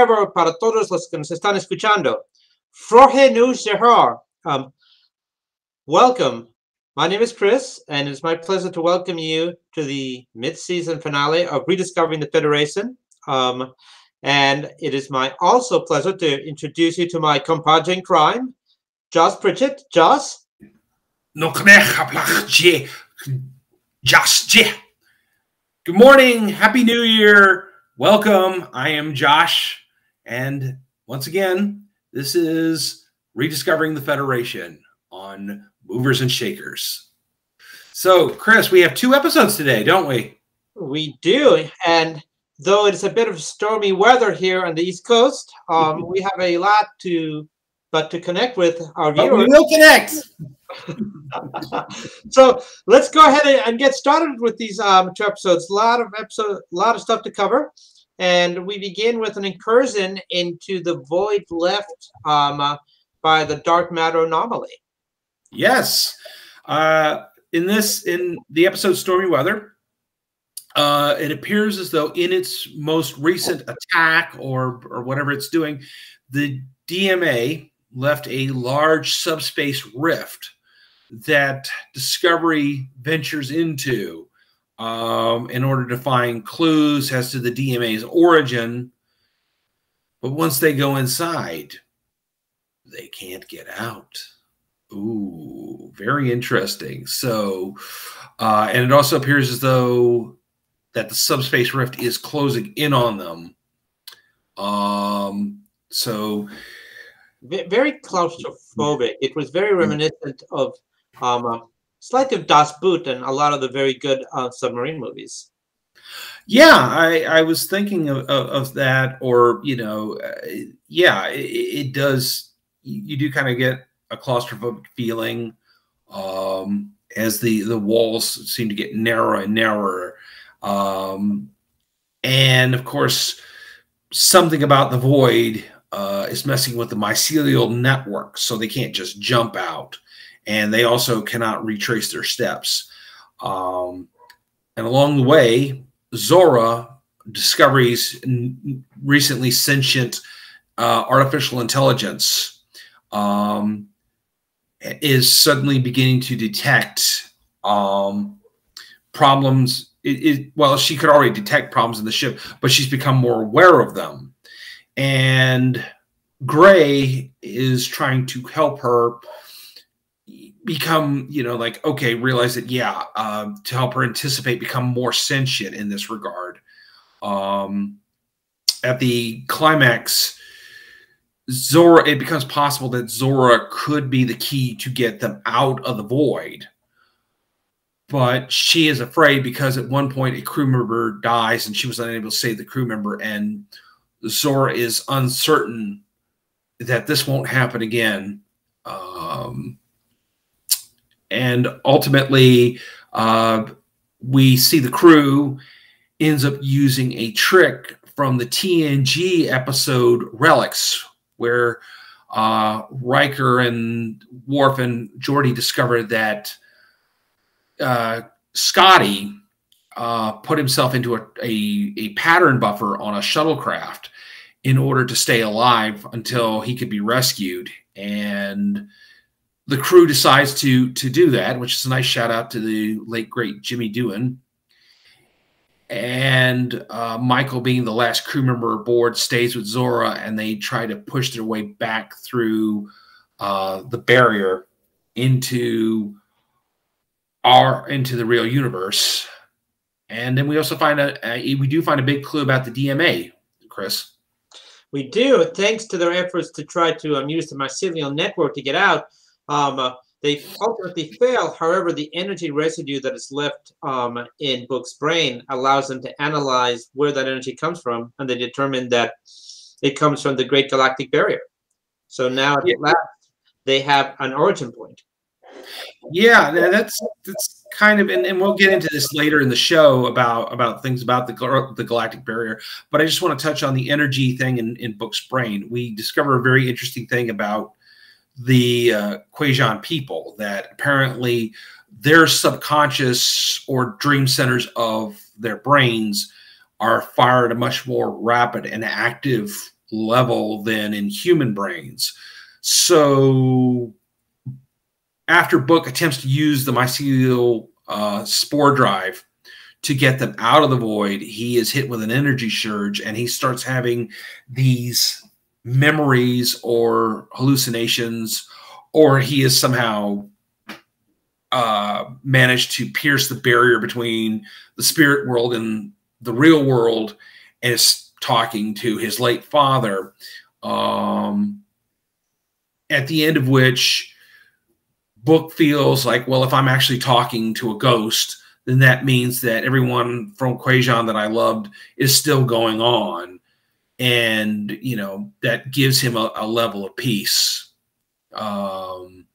nuevo para todos los que nos están escuchando. Frohe nu Shehar. Welcome. My name is Chris, and it's my pleasure to welcome you to the mid-season finale of Rediscovering the Federation. And it is my also pleasure to introduce you to my compadre in crime, Josh Pritchett. Josh? Good morning. Happy New Year. Welcome. I am Josh. And once again, this is Rediscovering the Federation on Movers and Shakers. So, Chris, we have 2 episodes today, don't we? We do. And though it's a bit of stormy weather here on the East Coast, we have a lot to connect with our viewers. But we will connect. So let's go ahead and get started with these 2 episodes. A lot of stuff to cover, and we begin with an incursion into the void left by the dark matter anomaly. Yes, in the episode Stormy Weather, it appears as though in its most recent attack or whatever it's doing, the DMA left a large subspace rift that Discovery ventures into in order to find clues as to the DMA's origin. But once they go inside, they can't get out. Ooh, very interesting. So, and it also appears as though that the subspace rift is closing in on them. So very claustrophobic. It was very reminiscent of slightly of Das Boot and a lot of the very good submarine movies. Yeah, I was thinking of that, or yeah, it does. You do kind of get a claustrophobic feeling as the walls seem to get narrower and narrower, and of course, something about the void is messing with the mycelial network, so they can't just jump out. And they also cannot retrace their steps. And along the way, Zora, Discovery's recently sentient artificial intelligence, is suddenly beginning to detect problems. Well, she could already detect problems in the ship, but she's become more aware of them. And Gray is trying to help her become, realize that, to help her anticipate, become more sentient in this regard. At the climax, it becomes possible that Zora could be the key to get them out of the void. But she is afraid because at one point a crew member dies and she was unable to save the crew member, and Zora is uncertain that this won't happen again. And ultimately, we see the crew ends up using a trick from the TNG episode Relics, where Riker and Worf and Geordi discovered that Scotty put himself into a pattern buffer on a shuttlecraft in order to stay alive until he could be rescued. And the crew decides to do that, which is a nice shout out to the late, great Jimmy Doohan. And Michael, being the last crew member aboard, stays with Zora, and they try to push their way back through the barrier into the real universe. And then we also find we do find a big clue about the DMA, Chris. We do, thanks to their efforts to try to use the mycelial network to get out. They ultimately fail. However, the energy residue that is left in Book's brain allows them to analyze where that energy comes from, and they determine that it comes from the Great Galactic Barrier. So now at last, they have an origin point. Yeah, that's kind of, and we'll get into this later in the show about things about the Galactic Barrier. But I just want to touch on the energy thing in Book's brain. We discover a very interesting thing about the Quajan people, that apparently their subconscious or dream centers of their brains are fired at a much more rapid and active level than in human brains. So after Book attempts to use the mycelial spore drive to get them out of the void, he is hit with an energy surge, and he starts having these memories or hallucinations, or he is somehow managed to pierce the barrier between the spirit world and the real world, and is talking to his late father, at the end of which Book feels like, well, if I'm actually talking to a ghost, then that means that everyone from Quajon that I loved is still going on. And, you know, that gives him a level of peace. I'm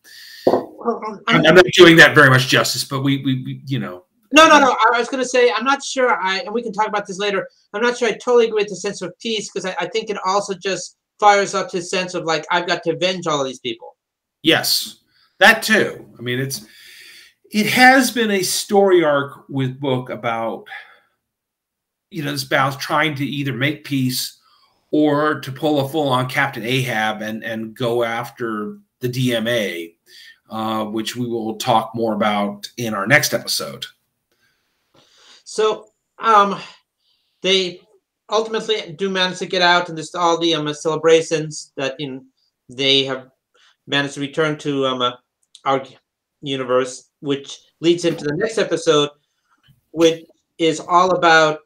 not doing that very much justice, but we you know. No. I was going to say, I'm not sure. And we can talk about this later. I'm not sure I totally agree with the sense of peace, because I think it also just fires up his sense of, like, I've got to avenge all of these people. Yes, that too. I mean, it has been a story arc with Book about, you know, this balance, trying to either make peace or to pull a full-on Captain Ahab and go after the DMA, which we will talk more about in our next episode. So they ultimately do manage to get out, and there's all the celebrations that they have managed to return to our universe, which leads into the next episode, which is all about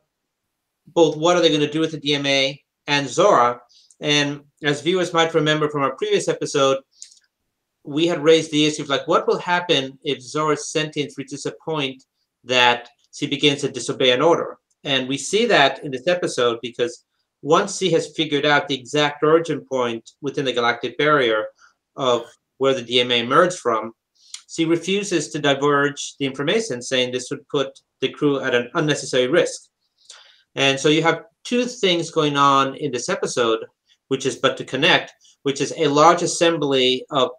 both what are they going to do with the DMA and Zora. And as viewers might remember from our previous episode, we had raised the issue of, like, what will happen if Zora's sentience reaches a point that she begins to disobey an order. And we see that in this episode, because once she has figured out the exact origin point within the galactic barrier of where the DMA emerged from, she refuses to divulge the information, saying this would put the crew at an unnecessary risk. And so you have two things going on in this episode, which is But to Connect, which is a large assembly of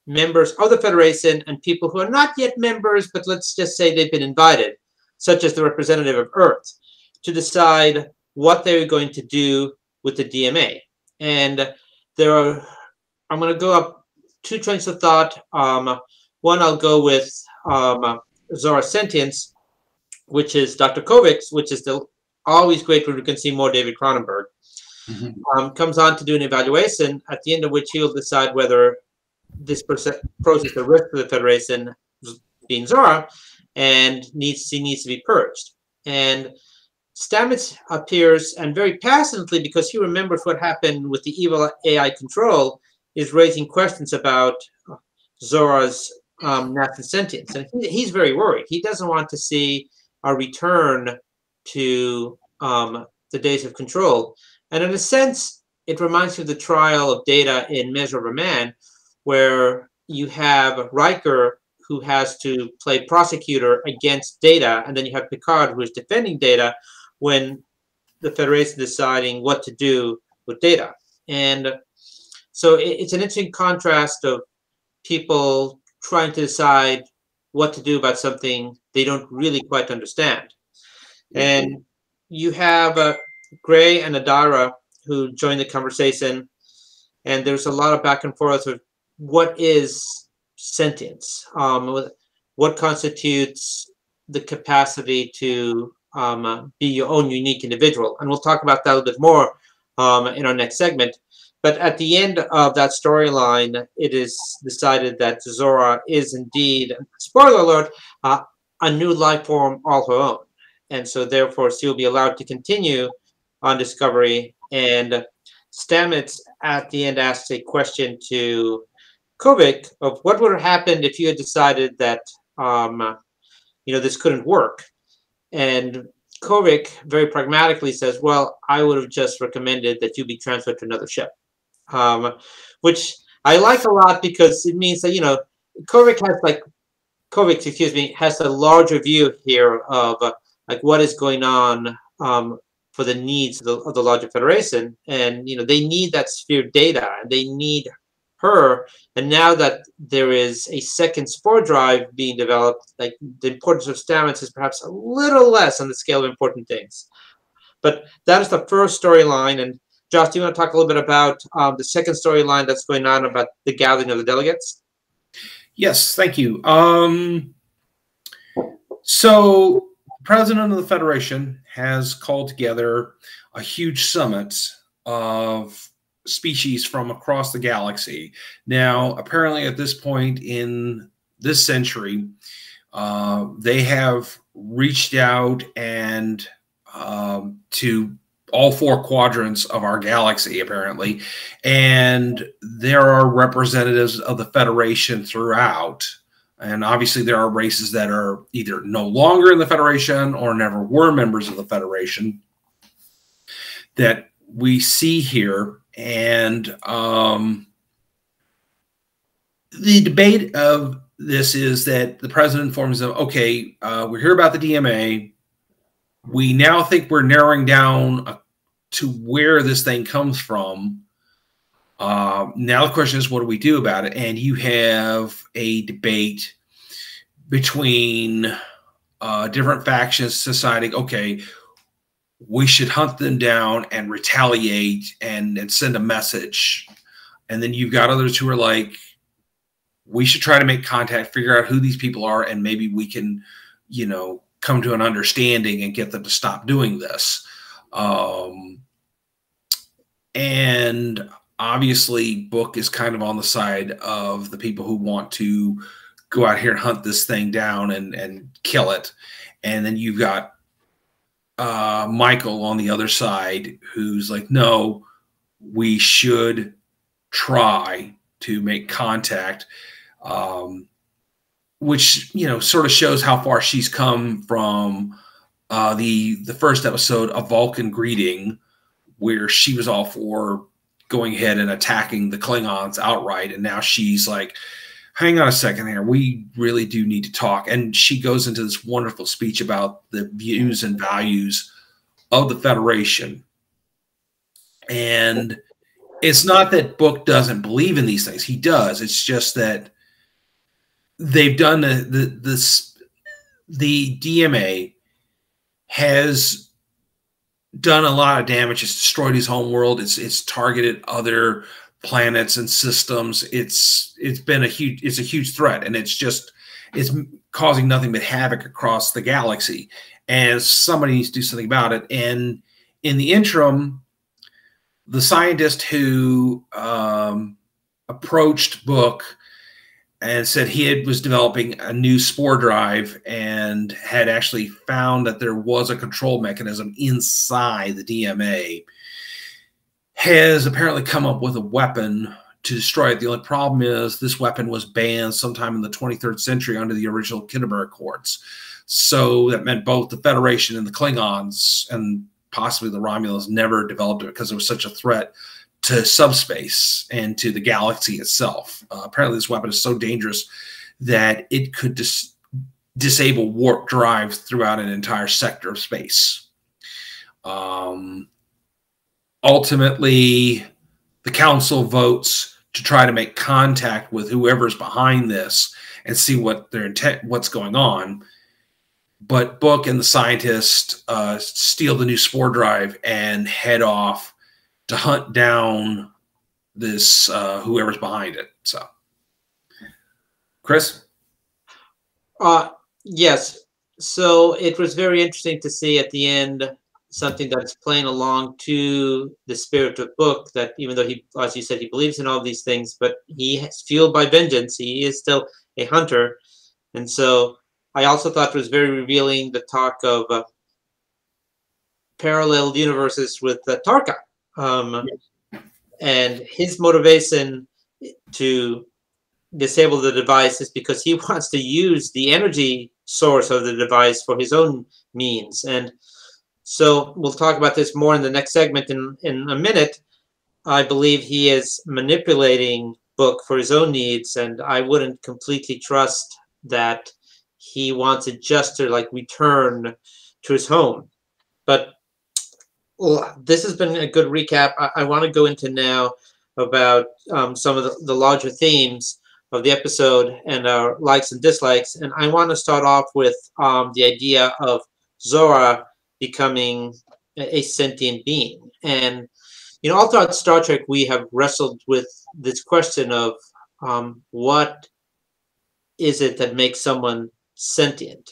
members of the Federation and people who are not yet members, but let's just say they've been invited, such as the representative of Earth, to decide what they're going to do with the DMA. And I'm going to go up two trains of thought. One, I'll go with Zora's sentience, which is Dr. Kovic's, which is always great when we can see more David Cronenberg. Comes on to do an evaluation, at the end of which he'll decide whether this process a risk to the Federation, being Zora, and she needs to be purged. And Stamets appears, and very passionately, because he remembers what happened with the evil AI control, is raising questions about Zora's natural sentience. And he's very worried. He doesn't want to see a return to the days of control. And in a sense, it reminds me of the trial of Data in Measure of a Man, where you have Riker, who has to play prosecutor against Data, and then you have Picard, who is defending Data, when the Federation is deciding what to do with Data. And so it's an interesting contrast of people trying to decide what to do about something they don't really quite understand. And you have Gray and Adara, who join the conversation, and there's a lot of back and forth of what is sentience, what constitutes the capacity to be your own unique individual. And we'll talk about that a little bit more in our next segment. But at the end of that storyline, it is decided that Zora is indeed, spoiler alert, a new life form all her own. And so therefore she'll be allowed to continue on Discovery. And Stamets at the end asks a question to Kovic of what would have happened if you had decided that this couldn't work. And Kovic very pragmatically says, well, I would have just recommended that you be transferred to another ship, which I like a lot, because it means that, Kovic has a larger view here of like what is going on for the needs of the larger Federation. And, they need that sphere Data, and they need her. And now that there is a second spore drive being developed, like, the importance of Stamets is perhaps a little less on the scale of important things. But that is the first storyline. And Josh, do you want to talk a little bit about the second storyline that's going on about the gathering of the delegates? Yes, thank you. So, the president of the Federation has called together a huge summit of species from across the galaxy. Now, apparently at this point in this century, they have reached out and to all four quadrants of our galaxy, apparently, and there are representatives of the Federation throughout. And obviously there are races that are either no longer in the Federation or never were members of the Federation that we see here. And the debate of this is that the president informs them, okay, we're here about the DMA. We now think we're narrowing down to where this thing comes from. Now the question is, what do we do about it? And you have a debate between different factions deciding, okay, we should hunt them down and retaliate and send a message. And then you've got others who are like, we should try to make contact, figure out who these people are, and maybe we can, you know, come to an understanding and get them to stop doing this. And obviously Book is kind of on the side of the people who want to go out here and hunt this thing down and kill it. And then you've got Michael on the other side who's like, no, we should try to make contact, which, you know, sort of shows how far she's come from the first episode of Vulcan Greeting, where she was all for going ahead and attacking the Klingons outright. And now she's like, hang on a second here. We really do need to talk. And she goes into this wonderful speech about the views and values of the Federation. And it's not that Book doesn't believe in these things. He does. It's just that they've done the DMA has done a lot of damage. It's destroyed his home world. It's targeted other planets and systems. It's a huge threat, and it's causing nothing but havoc across the galaxy. And somebody needs to do something about it. And in the interim, the scientist who approached Book and said he was developing a new spore drive and had actually found that there was a control mechanism inside the DMA, has apparently come up with a weapon to destroy it. The only problem is this weapon was banned sometime in the 23rd century under the original Kinneberg Accords. So that meant both the Federation and the Klingons and possibly the Romulans never developed it because it was such a threat to subspace and to the galaxy itself. Apparently this weapon is so dangerous that it could disable warp drive throughout an entire sector of space. Ultimately, the council votes to try to make contact with whoever's behind this and see what their intent, what's going on. But Book and the scientist steal the new spore drive and head off to hunt down this whoever's behind it. So, Chris? Yes. So it was very interesting to see at the end something that's playing along to the spirit of Book, that even though he, as you said, he believes in all these things, but he is fueled by vengeance. He is still a hunter. And so I also thought it was very revealing, the talk of parallel universes with Tarka. And his motivation to disable the device is because he wants to use the energy source of the device for his own means. And so we'll talk about this more in the next segment in a minute. I believe he is manipulating Book for his own needs, and I wouldn't completely trust that he wants it just to like return to his home. But well, this has been a good recap. I want to go into now about some of the larger themes of the episode and our likes and dislikes. And I want to start off with the idea of Zora becoming a sentient being. And all throughout Star Trek, we have wrestled with this question of what is it that makes someone sentient?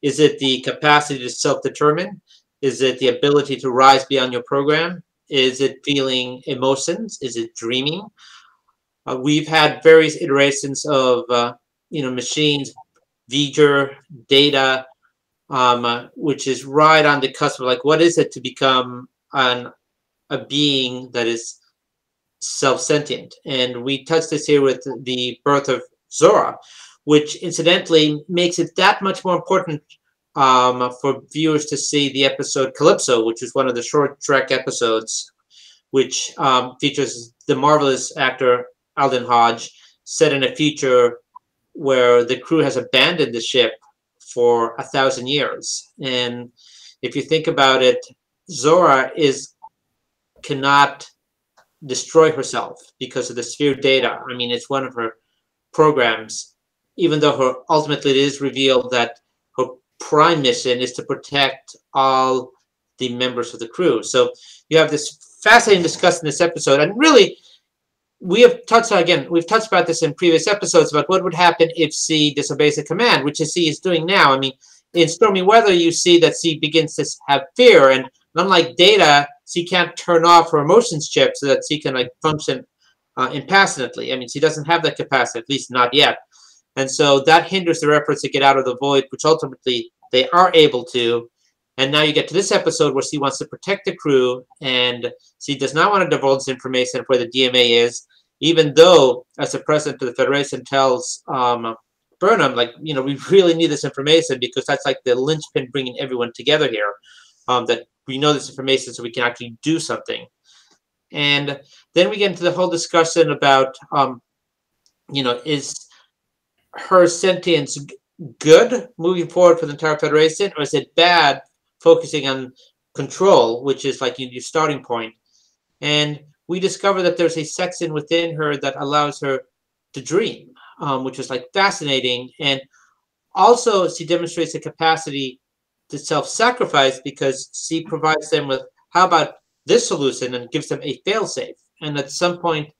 Is it the capacity to self-determine? Is it the ability to rise beyond your program? Is it feeling emotions? Is it dreaming? We've had various iterations of machines, V'ger, Data, which is right on the cusp of like, what is it to become a being that is self-sentient? And we touched this here with the birth of Zora, which incidentally makes it that much more important for viewers to see the episode Calypso, which is one of the short Trek episodes, which features the marvelous actor Alden Hodge, set in a future where the crew has abandoned the ship for 1,000 years. And if you think about it, Zora cannot destroy herself because of the sphere data. I mean, it's one of her programs, even though ultimately it is revealed that her prime mission is to protect all the members of the crew. So you have this fascinating discussion in this episode, and really we've touched about this in previous episodes about what would happen if C disobeys a command, which C is doing now. I mean, in Stormy Weather, you see that C begins to have fear, and unlike Data, C can't turn off her emotions chip so that C can function impassively. I mean, C doesn't have that capacity, at least not yet. And so that hinders their efforts to get out of the void, which ultimately they are able to. And now you get to this episode where C wants to protect the crew, and C does not want to divulge information of where the DMA is, even though, as the president of the Federation tells Burnham, we really need this information because that's like the linchpin bringing everyone together here, that we know this information so we can actually do something. And then we get into the whole discussion about, is her sentience good moving forward for the entire Federation, or is it bad focusing on control, which is like your starting point? And we discover that there's a section within her that allows her to dream, which is fascinating. And also she demonstrates a capacity to self-sacrifice because she provides them with, how about this solution, and gives them a fail-safe. And at some point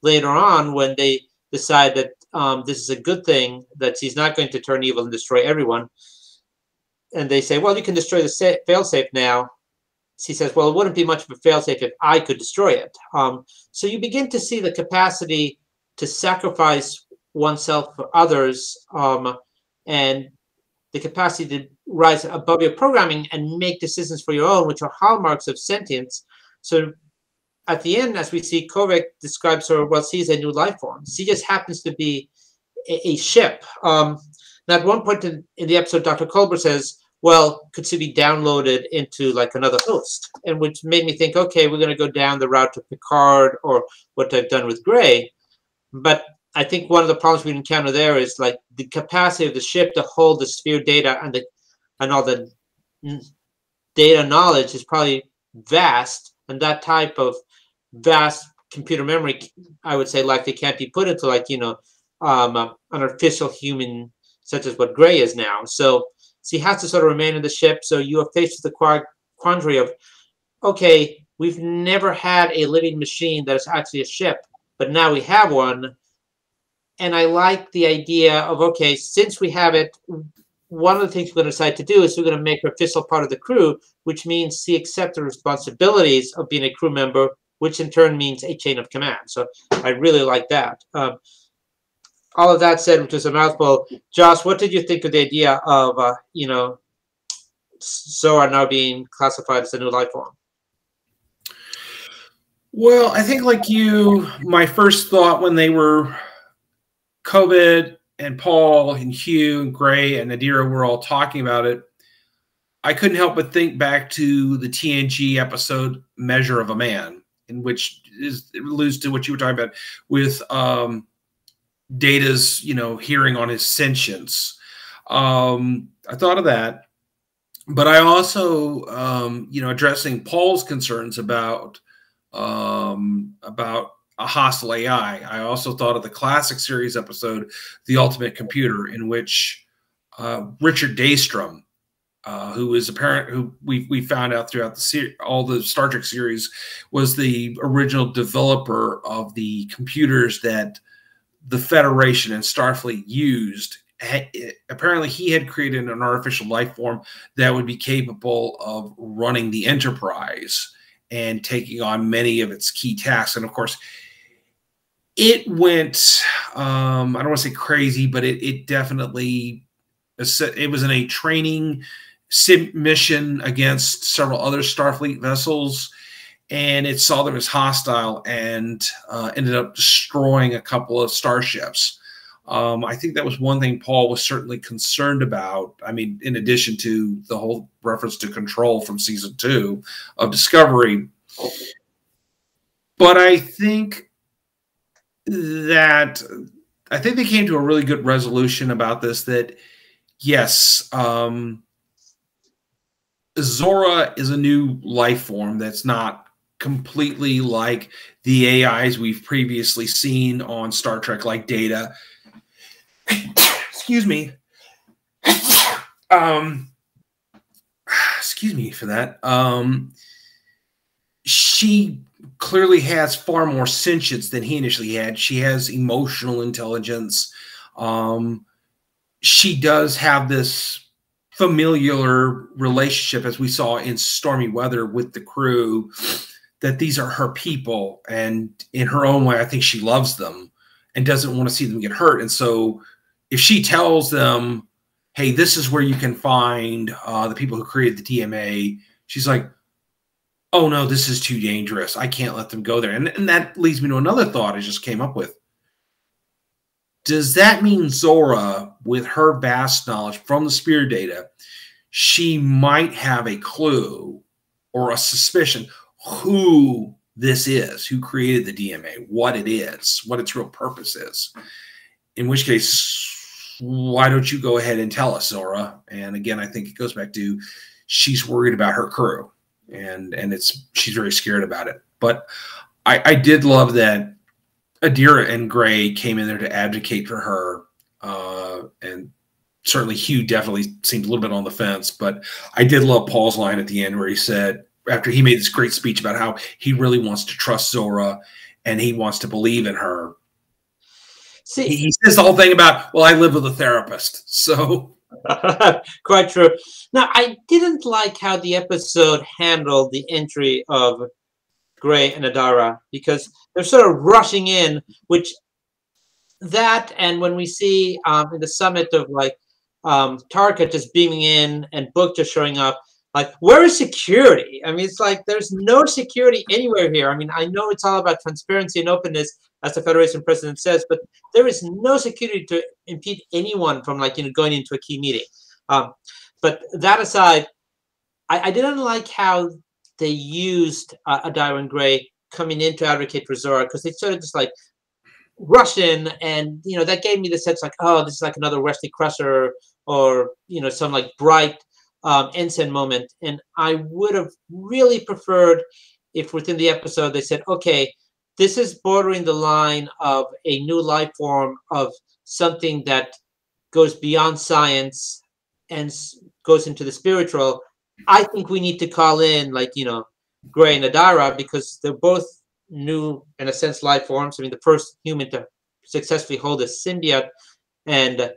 later on, when they decide that this is a good thing, that she's not going to turn evil and destroy everyone, and they say, well, you can destroy the fail-safe now, she says, well, it wouldn't be much of a fail-safe if I could destroy it. So you begin to see the capacity to sacrifice oneself for others, and the capacity to rise above your programming and make decisions for your own, which are hallmarks of sentience. So at the end, as we see, Kovac describes her, well, she's a new life form. She just happens to be a ship. Now, at one point in the episode, Dr. Culber says, well, could she be downloaded into another host? And which made me think, okay, we're going to go down the route to Picard or what they've done with Gray. But I think one of the problems we encounter there is the capacity of the ship to hold the sphere data and all the data knowledge is probably vast, and that type of vast computer memory, I would say, likely can't be put into an artificial human such as what Gray is now. So she has to sort of remain in the ship. So you are faced with the quandary of, okay, we've never had a living machine that is actually a ship, but now we have one. And I like the idea of, okay, since we have it, one of the things we're going to decide to do is we're going to make her official part of the crew, which means she accepts the responsibilities of being a crew member, which in turn means a chain of command. So I really like that. All of that said, which was a mouthful, Josh, what did you think of the idea of, Zora now being classified as a new life form? Well, I think like you, my first thought when they were COVID and Paul and Hugh and Gray and Nadira were all talking about it, I couldn't help but think back to the TNG episode Measure of a Man, in which it alludes to what you were talking about with Data's, hearing on his sentience. I thought of that, but I also, addressing Paul's concerns about a hostile AI. I also thought of the classic series episode, The Ultimate Computer, in which Richard Daystrom who is apparent, who we found out throughout the all the Star Trek series, was the original developer of the computers that the Federation and Starfleet used. Apparently, he had created an artificial life form that would be capable of running the Enterprise and taking on many of its key tasks. And of course, it went, I don't want to say crazy, but it definitely, it was in a training mission against several other Starfleet vessels, and it saw them as hostile and ended up destroying a couple of starships. I think that was one thing Paul was certainly concerned about. I mean, in addition to the whole reference to Control from season 2 of Discovery. But I think they came to a really good resolution about this, that yes, Zora is a new life form that's not completely like the AIs we've previously seen on Star Trek, like Data. Excuse me. Excuse me for that. She clearly has far more sentience than he initially had. She has emotional intelligence. She does have this familiar relationship, as we saw in Stormy Weather with the crew, that these are her people. And in her own way, I think she loves them and doesn't want to see them get hurt. And so if she tells them, hey, this is where you can find the people who created the DMA, she's like, oh no, this is too dangerous. I can't let them go there. And that leads me to another thought I just came up with. Does that mean Zora, with her vast knowledge from the Spear data, she might have a clue or a suspicion who this is, who created the DMA, what it is, what its real purpose is? In which case, why don't you go ahead and tell us, Zora? And again, I think it goes back to she's worried about her crew, and she's very scared about it. But I did love that Adira and Gray came in there to advocate for her, and certainly Hugh definitely seemed a little bit on the fence. But I did love Paul's line at the end where he said, after he made this great speech about how he really wants to trust Zora and he wants to believe in her. See, he says the whole thing about, well, I live with a therapist, so. Quite true. Now, I didn't like how the episode handled the entry of Gray and Adara, because they're sort of rushing in, which that, and when we see in the summit of like Tarka just beaming in and Book just showing up, like, where is security? I mean, it's like there's no security anywhere here. I mean, I know it's all about transparency and openness, as the Federation president says, but there is no security to impede anyone from, like, going into a key meeting. But that aside, I didn't like how they used Adira and Gray coming in to advocate for Zora, because they sort of just like rush in, and that gave me the sense like, oh, this is like another Wesley Crusher or some like bright ensign moment. And I would have really preferred if within the episode they said, okay, this is bordering the line of a new life form, of something that goes beyond science and goes into the spiritual. I think we need to call in, like, Gray and Adira, because they're both new, in a sense, life forms. I mean, the first human to successfully hold a symbiote, and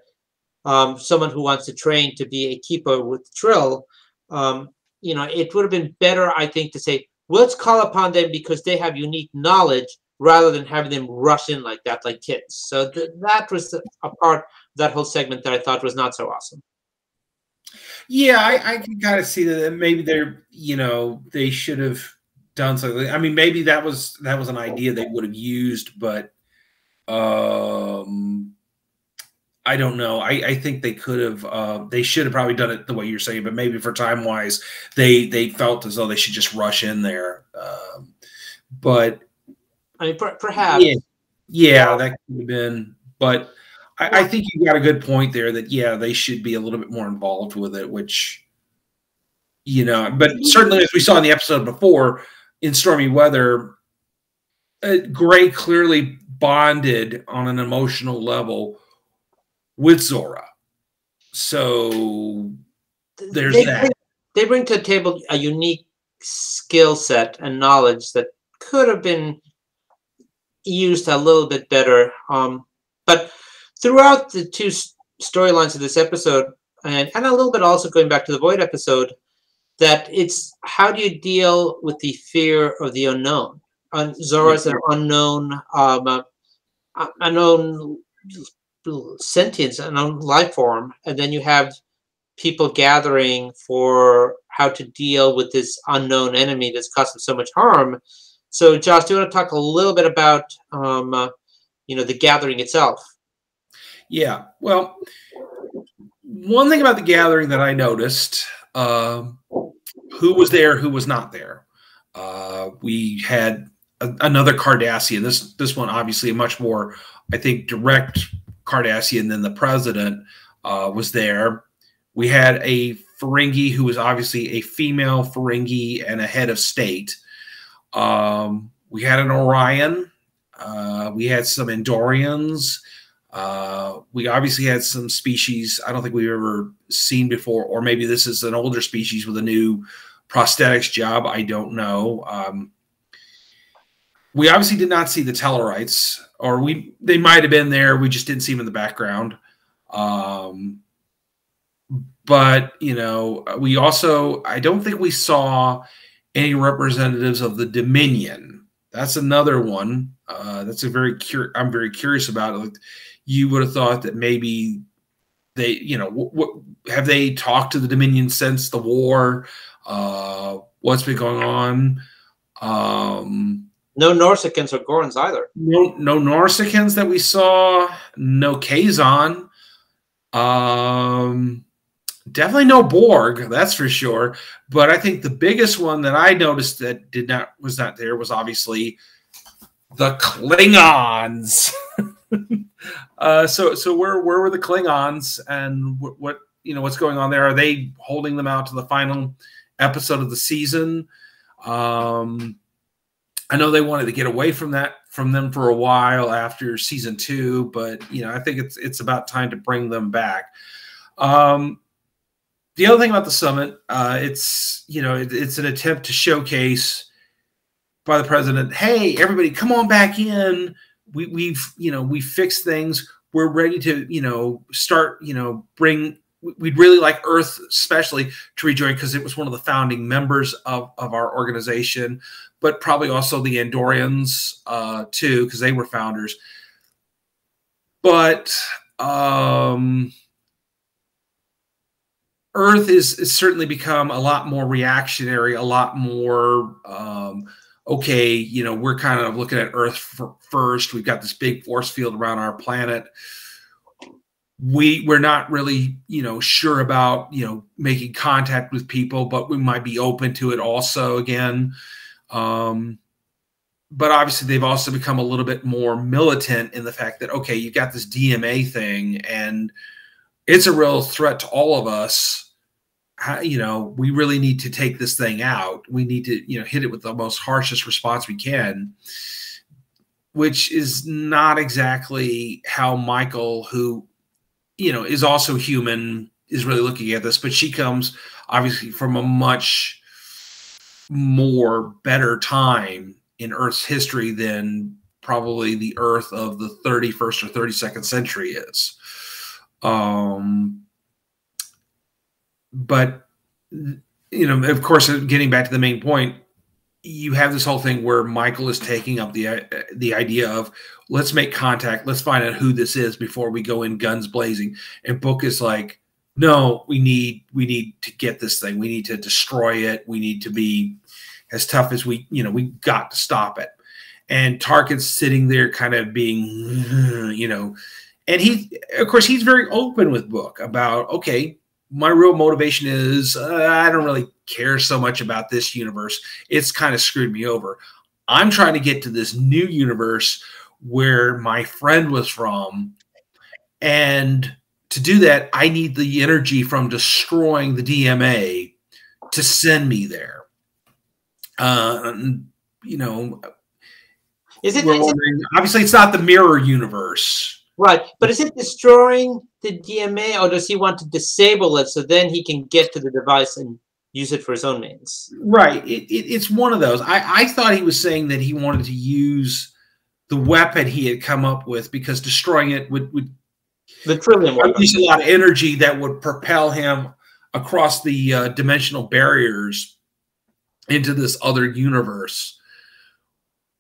someone who wants to train to be a keeper with Trill. It would have been better, I think, to say, let's call upon them because they have unique knowledge, rather than having them rush in like that, like kids. So that was a part of that whole segment that I thought was not so awesome. Yeah, I can kind of see that maybe they should have done something. I mean, maybe that was an idea they would have used, but I don't know. I think they could have. They should have probably done it the way you're saying, but maybe for time wise, they felt as though they should just rush in there. But I mean, perhaps. Yeah, that could have been. But I think you got a good point there that, yeah, they should be a little bit more involved with it, which, but certainly as we saw in the episode before in Stormy Weather, Gray clearly bonded on an emotional level with Zora. So there's that. They bring to the table a unique skill set and knowledge that could have been used a little bit better. But throughout the two storylines of this episode, and a little bit also going back to the Void episode, that it's how do you deal with the fear of the unknown? Zora's an unknown, unknown sentience, unknown life form, and then you have people gathering for how to deal with this unknown enemy that's caused them so much harm. So, Josh, do you want to talk a little bit about, the gathering itself? Yeah. Well, one thing about the gathering that I noticed, who was there, who was not there. We had another Cardassian. This one, obviously, a much more, I think, direct Cardassian than the president was there. We had a Ferengi who was obviously a female Ferengi and a head of state. We had an Orion. We had some Andorians. We obviously had some species I don't think we've ever seen before, or maybe this is an older species with a new prosthetics job. I don't know. We obviously did not see the Tellarites, or they might have been there. We just didn't see them in the background. But, we also, I don't think we saw any representatives of the Dominion. That's another one. That's I'm very curious about it. Like, you would have thought that maybe they, have they talked to the Dominion since the war? What's been going on? No Norsicans or Gorons either. No Norsicans that we saw. No Kazon. Definitely no Borg, that's for sure. But I think the biggest one that I noticed that was not there was obviously the Klingons. So where were the Klingons, and what's going on there? Are they holding them out to the final episode of the season? I know they wanted to get away from them for a while after season 2, but I think it's about time to bring them back. The other thing about the summit, it's an attempt to showcase by the president, hey, everybody, come on back in. We fixed things. We're ready to start we'd really like Earth especially to rejoin, because it was one of the founding members of our organization, but probably also the Andorians too, because they were founders. But Earth is certainly become a lot more reactionary, a lot more okay. We're kind of looking at Earth first. We've got this big force field around our planet. We're not really sure about making contact with people, but we might be open to it also again. But obviously they've also become a little bit more militant in the fact that, okay, you've got this DMA thing and it's a real threat to all of us. We really need to take this thing out. We need to, hit it with the most harshest response we can, which is not exactly how Michael, who, is also human, is really looking at this. But she comes obviously from a much more better time in Earth's history than probably the Earth of the 31st or 32nd century is. But, of course, getting back to the main point, you have this whole thing where Michael is taking up the idea of, let's make contact, let's find out who this is before we go in guns blazing. And Book is like, no, we need to get this thing. We need to destroy it. We need to be as tough as we got to stop it. And Tarkin's sitting there kind of being, and he's very open with Book about, okay, my real motivation is I don't really care so much about this universe. It's kind of screwed me over. I'm trying to get to this new universe where my friend was from. And to do that, I need the energy from destroying the DMA to send me there. Obviously it's not the mirror universe. Right, but is it destroying the DMA, or does he want to disable it so then he can get to the device and use it for his own means? Right. It's one of those. I thought he was saying that he wanted to use the weapon he had come up with because destroying it would The Trillium weapon. use a lot of energy that would propel him across the dimensional barriers into this other universe.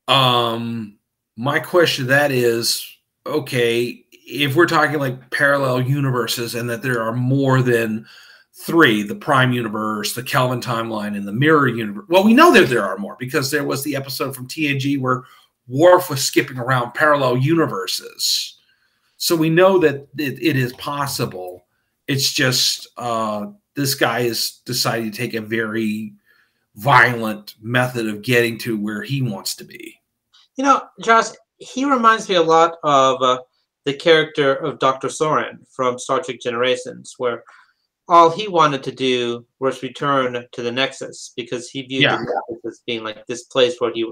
My question to that is, okay, if we're talking like parallel universes and that there are more than 3, the Prime Universe, the Kelvin Timeline, and the Mirror Universe. Well, we know that there are more because there was the episode from TNG where Worf was skipping around parallel universes. So we know that it is possible. It's just this guy has decided to take a very violent method of getting to where he wants to be. You know, Josh, he reminds me a lot of the character of Dr. Soran from Star Trek Generations, where all he wanted to do was return to the Nexus because he viewed the Nexus as being like this place where he,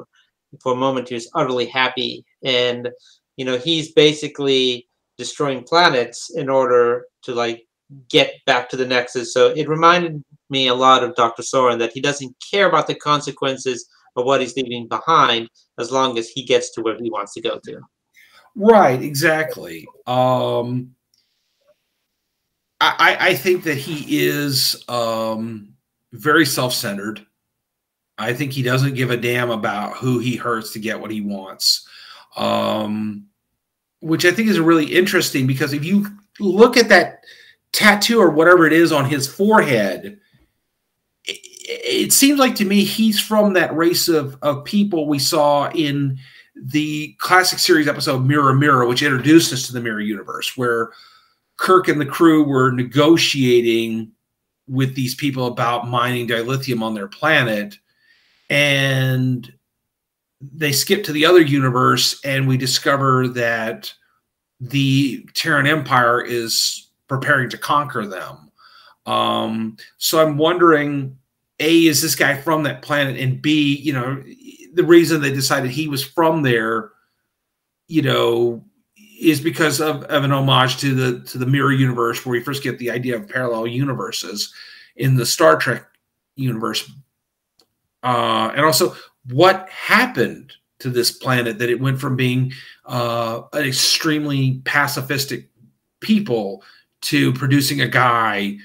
for a moment, he was utterly happy. And, you know, he's basically destroying planets in order to, like, get back to the Nexus. So it reminded me a lot of Dr. Soran, that he doesn't care about the consequences of what he's leaving behind as long as he gets to where he wants to go to. Right, exactly. I think that he is very self-centered. I think he doesn't give a damn about who he hurts to get what he wants, which I think is really interesting because if you look at that tattoo or whatever it is on his forehead, it seems like to me he's from that race of people we saw in the classic series episode Mirror Mirror, which introduced us to the Mirror Universe, where Kirk and the crew were negotiating with these people about mining dilithium on their planet, and they skip to the other universe, and we discover that the Terran Empire is preparing to conquer them. So I'm wondering, A, is this guy from that planet? And B, you know, the reason they decided he was from there, you know, is because of an homage to the Mirror Universe, where we first get the idea of parallel universes in the Star Trek universe. And also, what happened to this planet that it went from being an extremely pacifistic people to producing a guy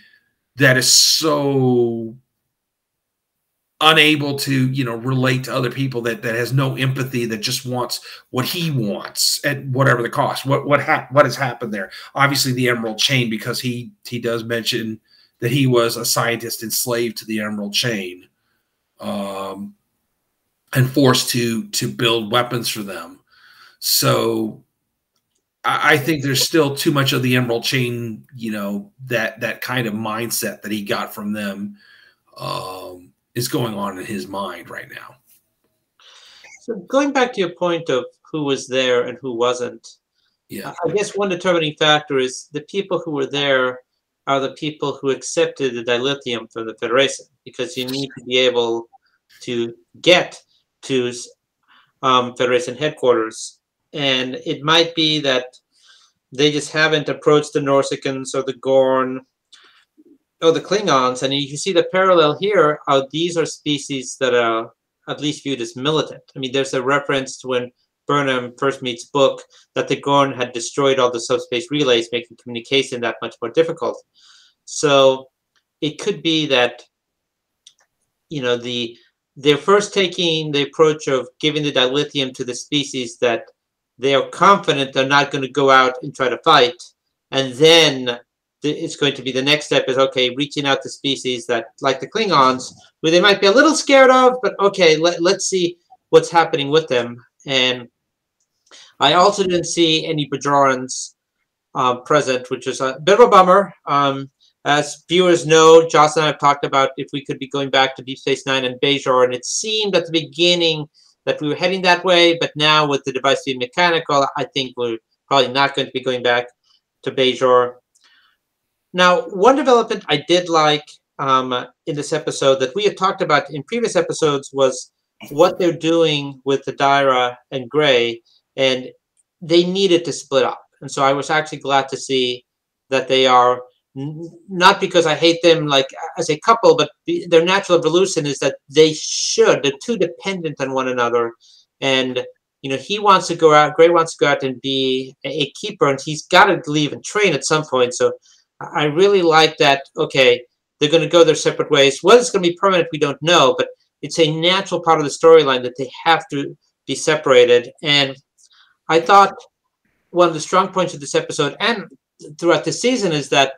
that is so unable to, you know, relate to other people, that has no empathy, that just wants what he wants at whatever the cost. What has happened there? Obviously, the Emerald Chain, because he does mention that he was a scientist enslaved to the Emerald Chain, and forced to build weapons for them. So I think there's still too much of the Emerald Chain, you know, that kind of mindset that he got from them is going on in his mind right now. So going back to your point of who was there and who wasn't, yeah, I guess one determining factor is the people who were there are the people who accepted the dilithium from the Federation, because you need to be able to get to Federation headquarters. And it might be that they just haven't approached the Norsicans or the Gorn or the Klingons. And you see the parallel here. These are species that are at least viewed as militant. I mean, there's a reference to when Burnham first meets Book that the Gorn had destroyed all the subspace relays, making communication that much more difficult. So it could be that, you know, they're first taking the approach of giving the dilithium to the species that they are confident they're not going to go out and try to fight. And then it's going to be the next step is, okay, reaching out to species that, like the Klingons, where they might be a little scared of, but okay, let's see what's happening with them. And I also didn't see any Bajorans present, which is a bit of a bummer. As viewers know, Joss and I have talked about if we could be going back to Deep Space Nine and Bajor, and it seemed at the beginning that we were heading that way, but now with the device being mechanical, I think we're probably not going to be going back to Bajor. Now, one development I did like in this episode that we had talked about in previous episodes was what they're doing with the Daira and Gray, and they needed to split up. and so I was actually glad to see that they are not because I hate them like as a couple, but their natural evolution is that they're too dependent on one another, and he wants to go out, Gray wants to go out and be a keeper, and he's got to leave and train at some point. So I really like that. Okay, they're going to go their separate ways. Whether it's going to be permanent, we don't know, but it's a natural part of the storyline that they have to be separated. And I thought one of the strong points of this episode and throughout the season is that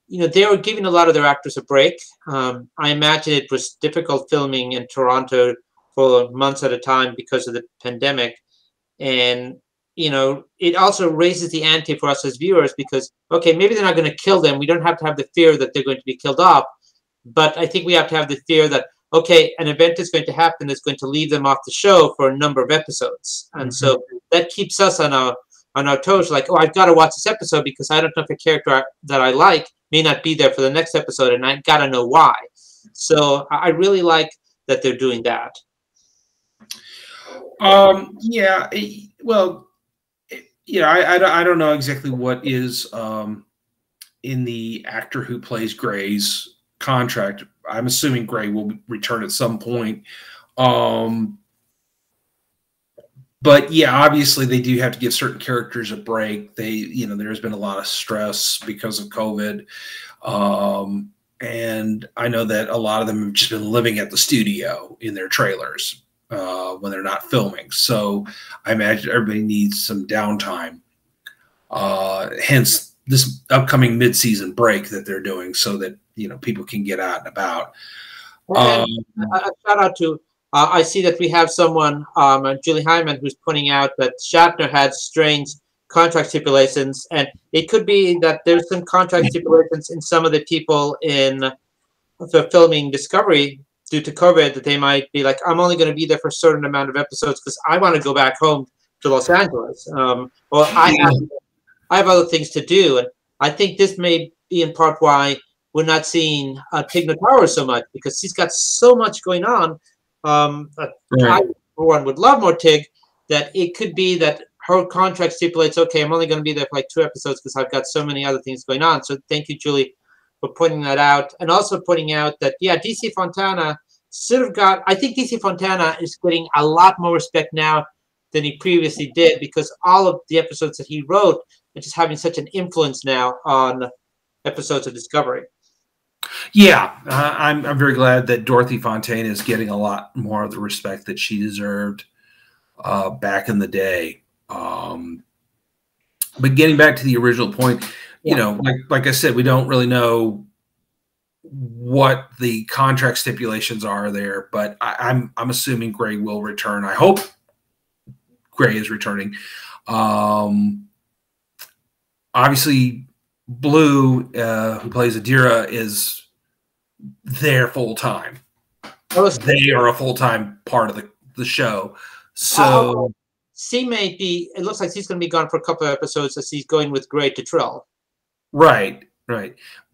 they were giving a lot of their actors a break. I imagine it was difficult filming in Toronto for months at a time because of the pandemic. And, it also raises the ante for us as viewers because, okay, maybe they're not going to kill them. We don't have to have the fear that they're going to be killed off. But I think we have to have the fear that, okay, an event is going to happen that's going to leave them off the show for a number of episodes. And so that keeps us on our toes, like, oh, I've got to watch this episode because I don't know if a character that I like may not be there for the next episode, and I got to know why. So I really like that they're doing that. Yeah. Well, I don't know exactly what is in the actor who plays Gray's contract. I'm assuming Gray will return at some point. But yeah, obviously they do have to give certain characters a break. There's been a lot of stress because of COVID. And I know that a lot of them have just been living at the studio in their trailers when they're not filming. So I imagine everybody needs some downtime. Hence this upcoming mid-season break that they're doing so that, people can get out and about. And a shout out to, I see that we have someone, Julie Hyman, who's pointing out that Shatner had strange contract stipulations, and it could be that there's some contract stipulations in some of the people in the filming Discovery due to COVID that they might be like, I'm only going to be there for a certain amount of episodes because I want to go back home to Los Angeles, or I have other things to do. And I think this may be in part why we're not seeing Tig Notaro so much, because she's got so much going on. I, for one, would love more Tig, that it could be that her contract stipulates, okay, I'm only going to be there for like 2 episodes because I've got so many other things going on. So thank you, Julie, for pointing that out. And also pointing out that, yeah, DC Fontana I think DC Fontana is getting a lot more respect now than he previously did, because all of the episodes that he wrote are just having such an influence now on episodes of Discovery. Yeah, I'm very glad that Dorothy Fontaine is getting a lot more of the respect that she deserved back in the day. But getting back to the original point, like I said, we don't really know what the contract stipulations are there, but I'm assuming Gray will return. I hope Gray is returning. Obviously, Blue, who plays Adira, is there full time. They are a full time part of the show. So she may be. It looks like she's going to be gone for a couple of episodes as he's going with Gray to Trill. Right.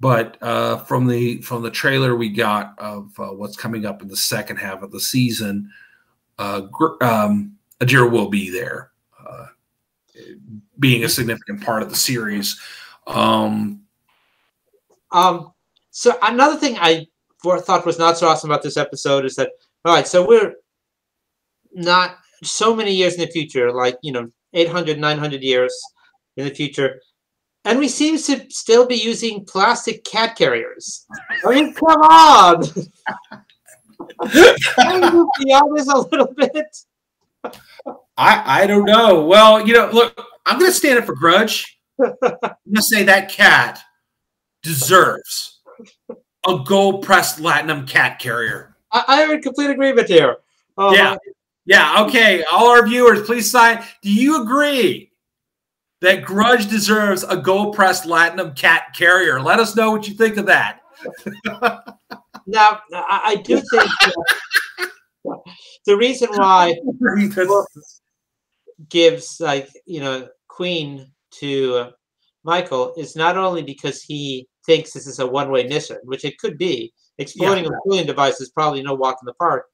But from the trailer we got of what's coming up in the second half of the season, Adira will be there, being a significant part of the series. So another thing I thought was not so awesome about this episode is that, all right, so we're not so many years in the future, like 800, 900 years in the future. And we seem to still be using plastic cat carriers. I mean, come on! Can you be honest a little bit? I don't know. Well, look, I'm going to stand up for Grudge. I'm going to say that cat deserves a gold-pressed Latinum cat carrier. I am in complete agreement here. Yeah, okay. All our viewers, please sign. Do you agree that Grudge deserves a gold-pressed Latinum cat carrier? Let us know what you think of that. Now, I do think the reason why gives Queen to Michael is not only because he thinks this is a one-way mission, which it could be. Exploding a cooling device is probably no walk in the park.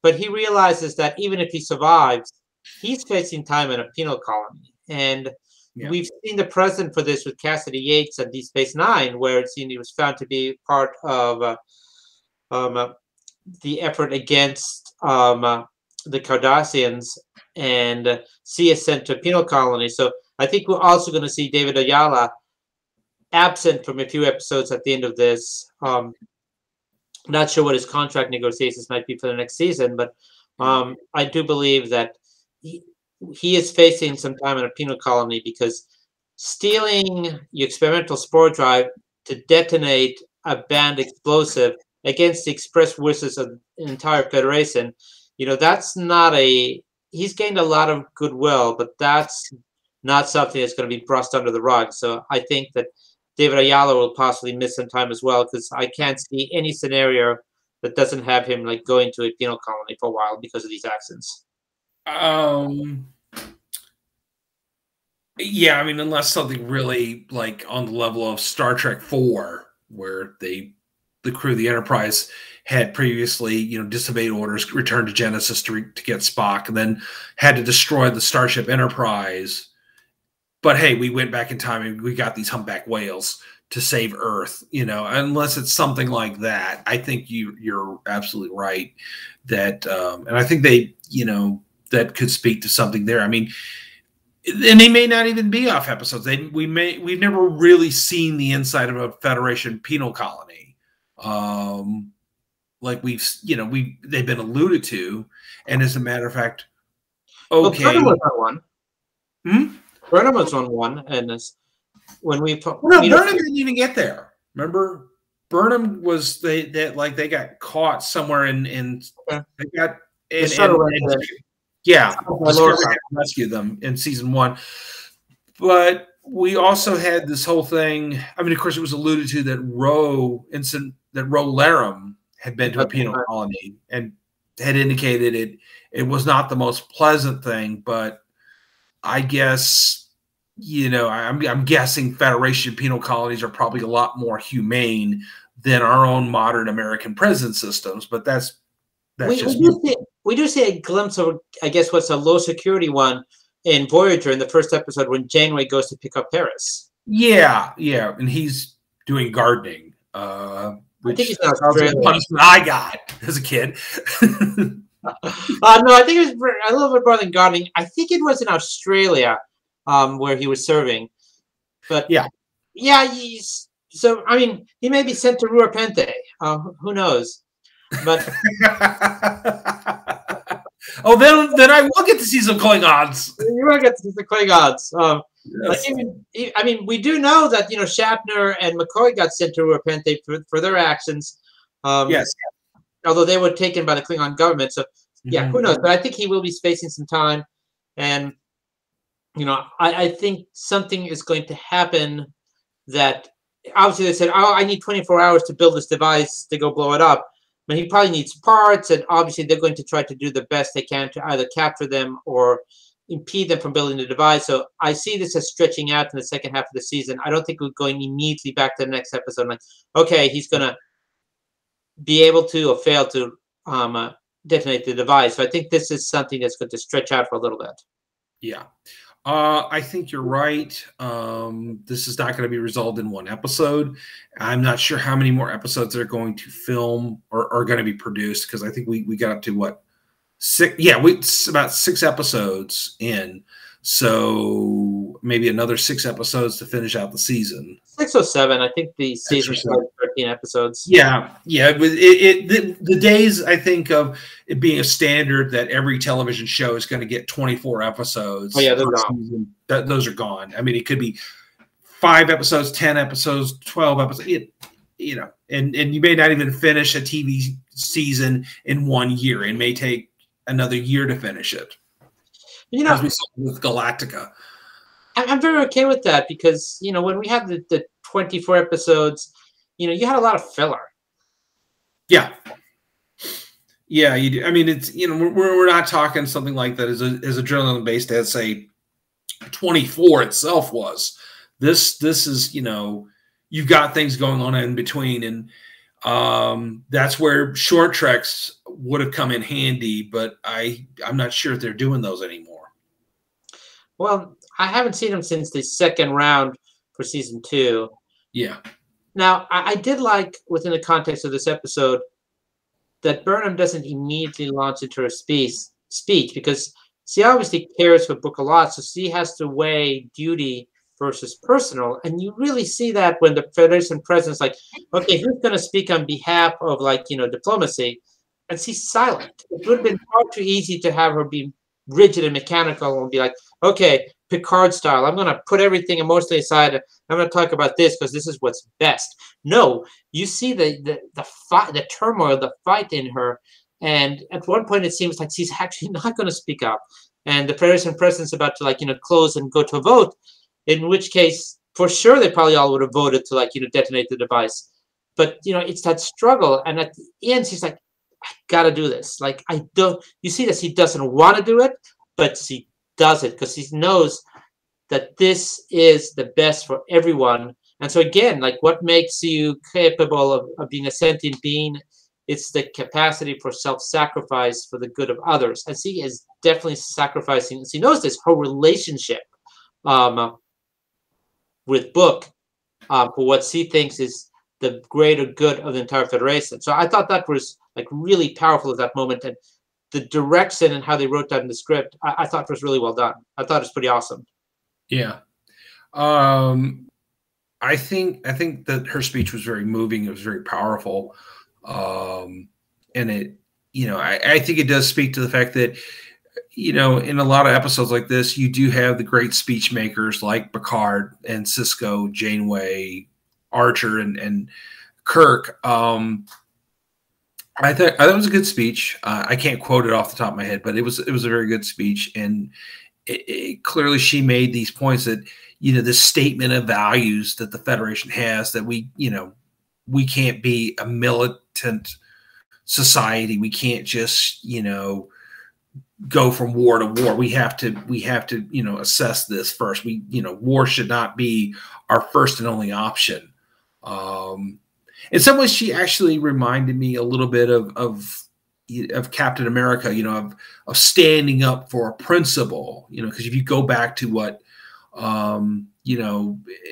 But he realizes that even if he survives, he's facing time in a penal colony. And Yeah. we've seen the precedent for this with Cassidy Yates and Deep Space Nine, where it was found to be part of um, uh, the effort against the Cardassians, and C is sent to a penal colony. So I think we're also going to see David Ayala absent from a few episodes at the end of this. Not sure what his contract negotiations might be for the next season, but I do believe that he is facing some time in a penal colony because stealing your experimental spore drive to detonate a banned explosive against the express wishes of the entire Federation, that's not he's gained a lot of goodwill, but that's not something that's going to be brushed under the rug. So I think that David Ayala will possibly miss some time as well, because I can't see any scenario that doesn't have him like going to a penal colony for a while because of these accidents. Yeah, I mean, unless something really like on the level of Star Trek 4, where the crew of the Enterprise had previously, disobeyed orders, returned to Genesis to get Spock, and then had to destroy the Starship Enterprise. But hey, we went back in time and we got these humpback whales to save Earth. Unless it's something like that, I think you're absolutely right. That and I think they, that could speak to something there. I mean, and they may not even be off episodes. We've never really seen the inside of a Federation penal colony. Like they've been alluded to, and as a matter of fact, okay. Well, Burnham was on one. Burnham was on one, and when we Burnham didn't even get there. Remember, Burnham was they got caught somewhere in they got yeah, rescue them in season 1. But we also had this whole thing. I mean, of course, it was alluded to that Ro Laram had been to a penal colony and had indicated it was not the most pleasant thing. But I guess, I'm guessing Federation penal colonies are probably a lot more humane than our own modern American prison systems. But we do see a glimpse of, I guess, what's a low security one in Voyager in the first episode when Janeway goes to pick up Paris. Yeah, and he's doing gardening. I think he's in Australia. The punishment I got as a kid. No, I think it was a little bit more than gardening. I think it was in Australia where he was serving. But yeah, so I mean, he may be sent to Ruapente. Who knows? But then I will get to see some Klingons. You will get to see some Klingons. Yes. I mean, we do know that Shatner and McCoy got sent to Ruapente for their actions. Yes. Although they were taken by the Klingon government, so yeah, who knows? But I think he will be facing some time, and I think something is going to happen. That obviously they said, "Oh, I need 24 hours to build this device to go blow it up." But he probably needs parts, and obviously they're going to try to do the best they can to either capture them or impede them from building the device. So I see this as stretching out in the second half of the season. I don't think we're going immediately back to the next episode. Like, okay, he's going to be able to or fail to detonate the device. So I think this is something that's going to stretch out for a little bit. Yeah. I think you're right. This is not going to be resolved in one episode. I'm not sure how many more episodes they're going to film or are going to be produced, because I think we got up to what, 6? Yeah, it's about 6 episodes in. So maybe another 6 episodes to finish out the season. 6 or 7. I think the season's like 13 episodes. Yeah. The days, I think, of it being a standard that every television show is going to get 24 episodes. Oh, yeah, they're gone. Those are gone. I mean, it could be 5 episodes, 10 episodes, 12 episodes. And you may not even finish a TV season in 1 year. It may take another year to finish it. As we saw with Galactica. I'm very okay with that, because when we had the 24 episodes, you had a lot of filler. Yeah, you do. I mean, it's we're not talking something like that as adrenaline based as say 24 itself was. This is you've got things going on in between, and that's where short treks would have come in handy. But I'm not sure if they're doing those anymore. Well, I haven't seen him since the second round for season 2. Yeah. Now, I did like, within the context of this episode, that Burnham doesn't immediately launch into her speech because she obviously cares for Book a lot, so she has to weigh duty versus personal. And you really see that when the Federation president's like, okay, who's going to speak on behalf of, like, diplomacy? And she's silent. It would have been far too easy to have her be rigid and mechanical and be like, okay, Picard style, I'm going to put everything emotionally aside. I'm going to talk about this because this is what's best. No, you see the fight, the turmoil, the fight in her. And at one point, it seems like she's actually not going to speak up. And the Federation president's about to, like, close and go to a vote, in which case, for sure, they probably all would have voted to, like, detonate the device. But, it's that struggle. And at the end, she's like, I got to do this. Like, I don't, you see that she doesn't want to do it, but she does it because she knows that this is the best for everyone. And so again, like, what makes you capable of being a sentient being? It's the capacity for self-sacrifice for the good of others. And she is definitely sacrificing. She knows this, her relationship with Book for what she thinks is the greater good of the entire Federation. So I thought that was, like, really powerful at that moment. And the direction and how they wrote that in the script, I thought was really well done. I thought it was pretty awesome. Yeah. I think that her speech was very moving. It was very powerful. And it, I think it does speak to the fact that, in a lot of episodes like this, you do have the great speech makers like Picard and Sisko, Janeway, Archer, and Kirk. I thought it was a good speech. I can't quote it off the top of my head, but it was a very good speech. And clearly she made these points that, this statement of values that the Federation has, that we can't be a militant society. We can't just, go from war to war. We have to, assess this first. War should not be our first and only option. In some ways, she actually reminded me a little bit of Captain America, of standing up for a principle, because if you go back to what,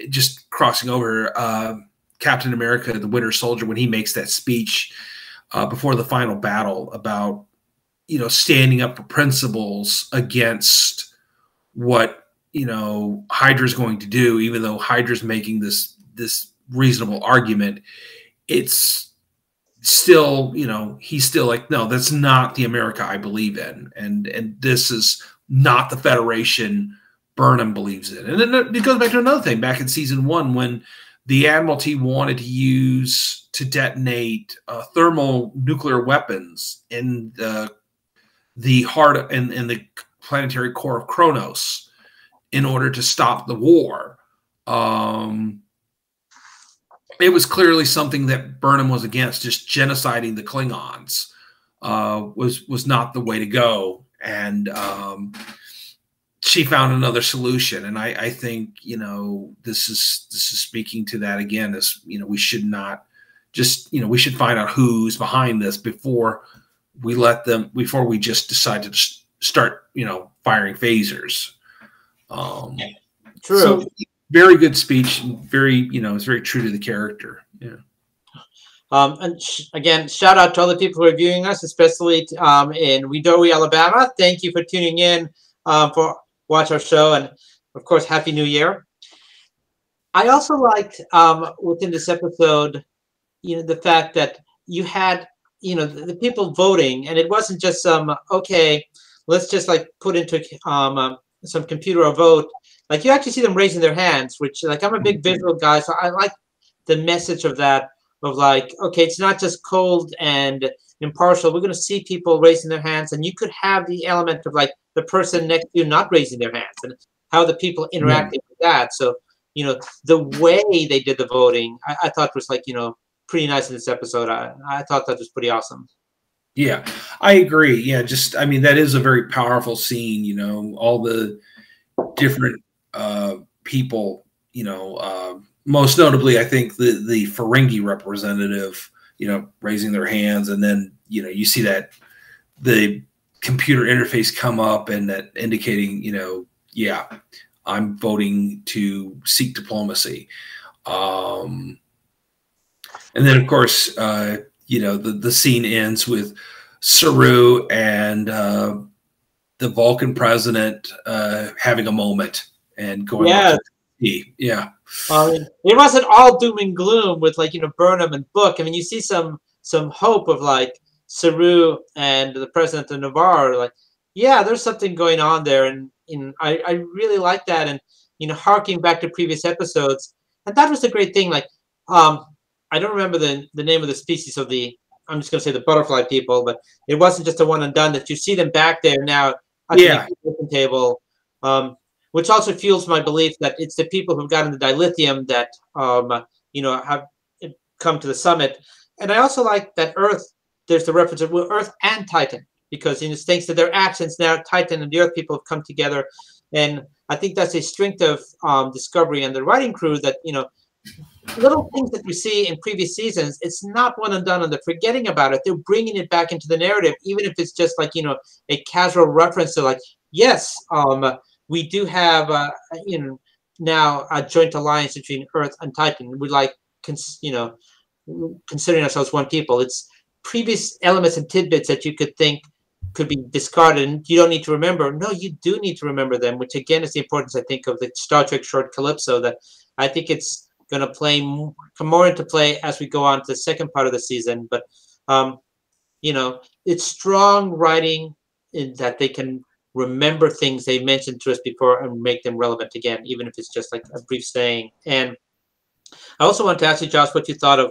just crossing over Captain America, the Winter Soldier, when he makes that speech before the final battle about, standing up for principles against what, Hydra's going to do, even though Hydra's making this reasonable argument, it's still, he's still like, no, that's not the America I believe in. And this is not the Federation Burnham believes in. And then it goes back to another thing back in season 1, when the Admiralty wanted to detonate thermal nuclear weapons in the heart and the planetary core of Kronos in order to stop the war. It was clearly something that Burnham was against. Just genociding the Klingons was not the way to go, and she found another solution. And I think this is speaking to that again. Is we should not just we should find out who's behind this before we just decide to start firing phasers. True. So, very good speech. Very, it's very true to the character. Yeah. And again, shout out to all the people who are viewing us, especially in Wedoe, Alabama. Thank you for tuning in for watch our show, and of course, Happy New Year. I also liked within this episode, the fact that you had the people voting, and it wasn't just okay, let's just like put into some computer a vote. Like, you actually see them raising their hands, which, like, I'm a big visual guy, so I like the message of that, of like, okay, it's not just cold and impartial. We're going to see people raising their hands, and you could have the element of, like, the person next to you not raising their hands, and how the people interacting with that. So, the way they did the voting, I thought was, like, pretty nice in this episode. I thought that was pretty awesome. Yeah, I agree. Yeah, that is a very powerful scene, all the different people, most notably, I think the Ferengi representative, raising their hands, and then, you see that the computer interface come up and that indicating, I'm voting to seek diplomacy. And then, of course, the scene ends with Saru and the Vulcan president having a moment and going off to tea. Yeah. It wasn't all doom and gloom with Burnham and Book. I mean, you see some hope of Saru and the president of Navarre. Yeah, there's something going on there, and I really like that. And harking back to previous episodes, and that was the great thing. I don't remember the name of the species of I'm just going to say the butterfly people, but it wasn't just a one and done. That you see them back there now at the kitchen table, which also fuels my belief that it's the people who've gotten the dilithium that have come to the summit. And I also like that Earth. There's the reference of Earth and Titan, because thanks to their actions now, Titan and the Earth people have come together, and I think that's a strength of Discovery and the writing crew that little things that we see in previous seasons, it's not one and done and they're forgetting about it. They're bringing it back into the narrative, even if it's just a casual reference to yes, we do have now a joint alliance between Earth and Titan. We considering ourselves one people. It's previous elements and tidbits that you could think could be discarded and you don't need to remember. No, you do need to remember them, which again is the importance, I think, of the Star Trek short Calypso, that I think it's going to come more into play as we go on to the second part of the season. But it's strong writing in that they can remember things they mentioned to us before and make them relevant again, even if it's just a brief saying. And I also want to ask you, Josh, what you thought of.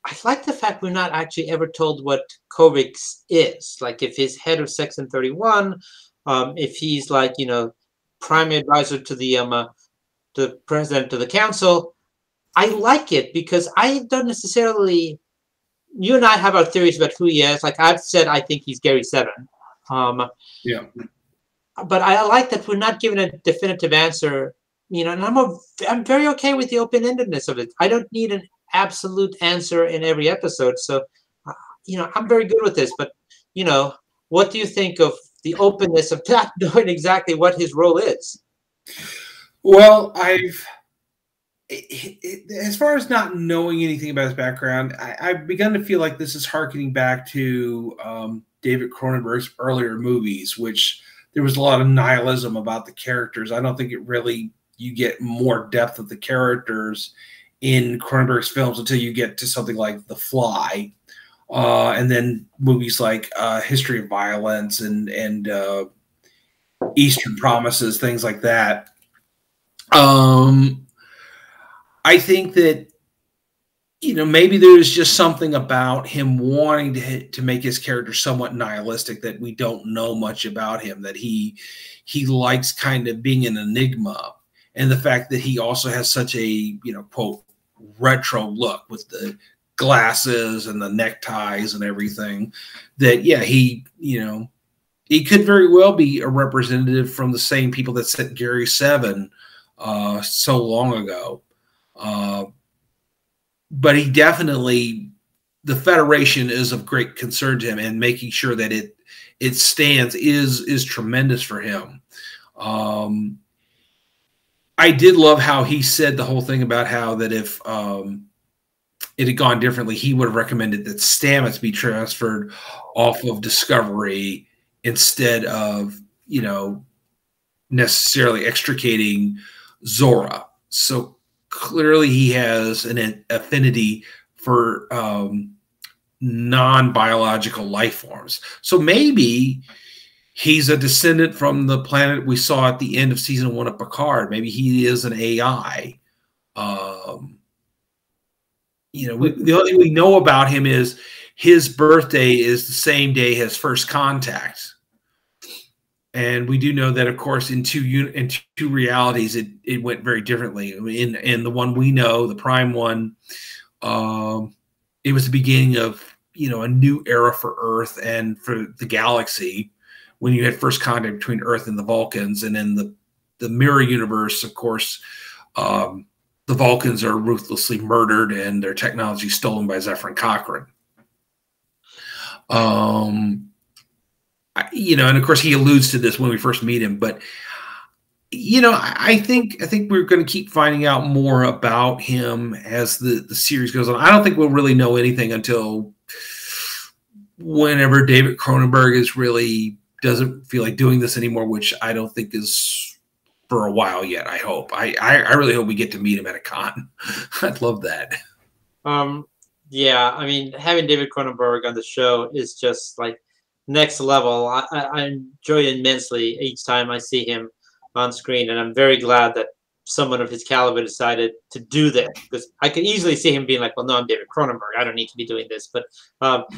I like the fact we're not actually ever told what Kovix is. If he's head of Section 31, if he's primary advisor to the president of the council. I like it because I don't necessarily. You and I have our theories about who he is. I've said, I think he's Gary Seven. Yeah. But I like that we're not given a definitive answer. And I'm very okay with the open-endedness of it. I don't need an absolute answer in every episode. So, I'm very good with this. But, what do you think of the openness of not knowing exactly what his role is? Well, as far as not knowing anything about his background, I've begun to feel like this is harkening back to David Cronenberg's earlier movies, which there was a lot of nihilism about the characters. I don't think you get more depth of the characters in Cronenberg's films until you get to something like The Fly, and then movies like History of Violence and Eastern Promises, things like that. I think that, maybe there's just something about him wanting to make his character somewhat nihilistic, that we don't know much about him, that he likes kind of being an enigma. And the fact that he also has such a, quote, retro look with the glasses and the neckties and everything, that, yeah, he could very well be a representative from the same people that set Gary Seven so long ago. But he definitely, the Federation is of great concern to him, and making sure that it stands is tremendous for him. I did love how he said the whole thing about how that if it had gone differently, he would have recommended that Stamets be transferred off of Discovery instead of, necessarily extricating Zora. So clearly he has an affinity for non-biological life forms. So maybe he's a descendant from the planet we saw at the end of season 1 of Picard. Maybe he is an AI. The only thing we know about him is his birthday is the same day as First Contact. And we do know that, of course, in two realities, it went very differently. I mean, in the one we know, the Prime one, it was the beginning of a new era for Earth and for the galaxy, when you had first contact between Earth and the Vulcans. And in the mirror universe, of course, the Vulcans are ruthlessly murdered and their technology stolen by Zefram Cochrane. And of course he alludes to this when we first meet him, but you know, I think we're going to keep finding out more about him as the series goes on. I don't think we'll really know anything until whenever David Cronenberg is really doesn't feel like doing this anymore, which I don't think is for a while yet. I hope. I really hope we get to meet him at a con. I'd love that. Yeah, I mean, having David Cronenberg on the show is just like next level. I enjoy it immensely each time I see him on screen, and I'm very glad that someone of his caliber decided to do that, because I could easily see him being like, well, no, I'm David Cronenberg, I don't need to be doing this, but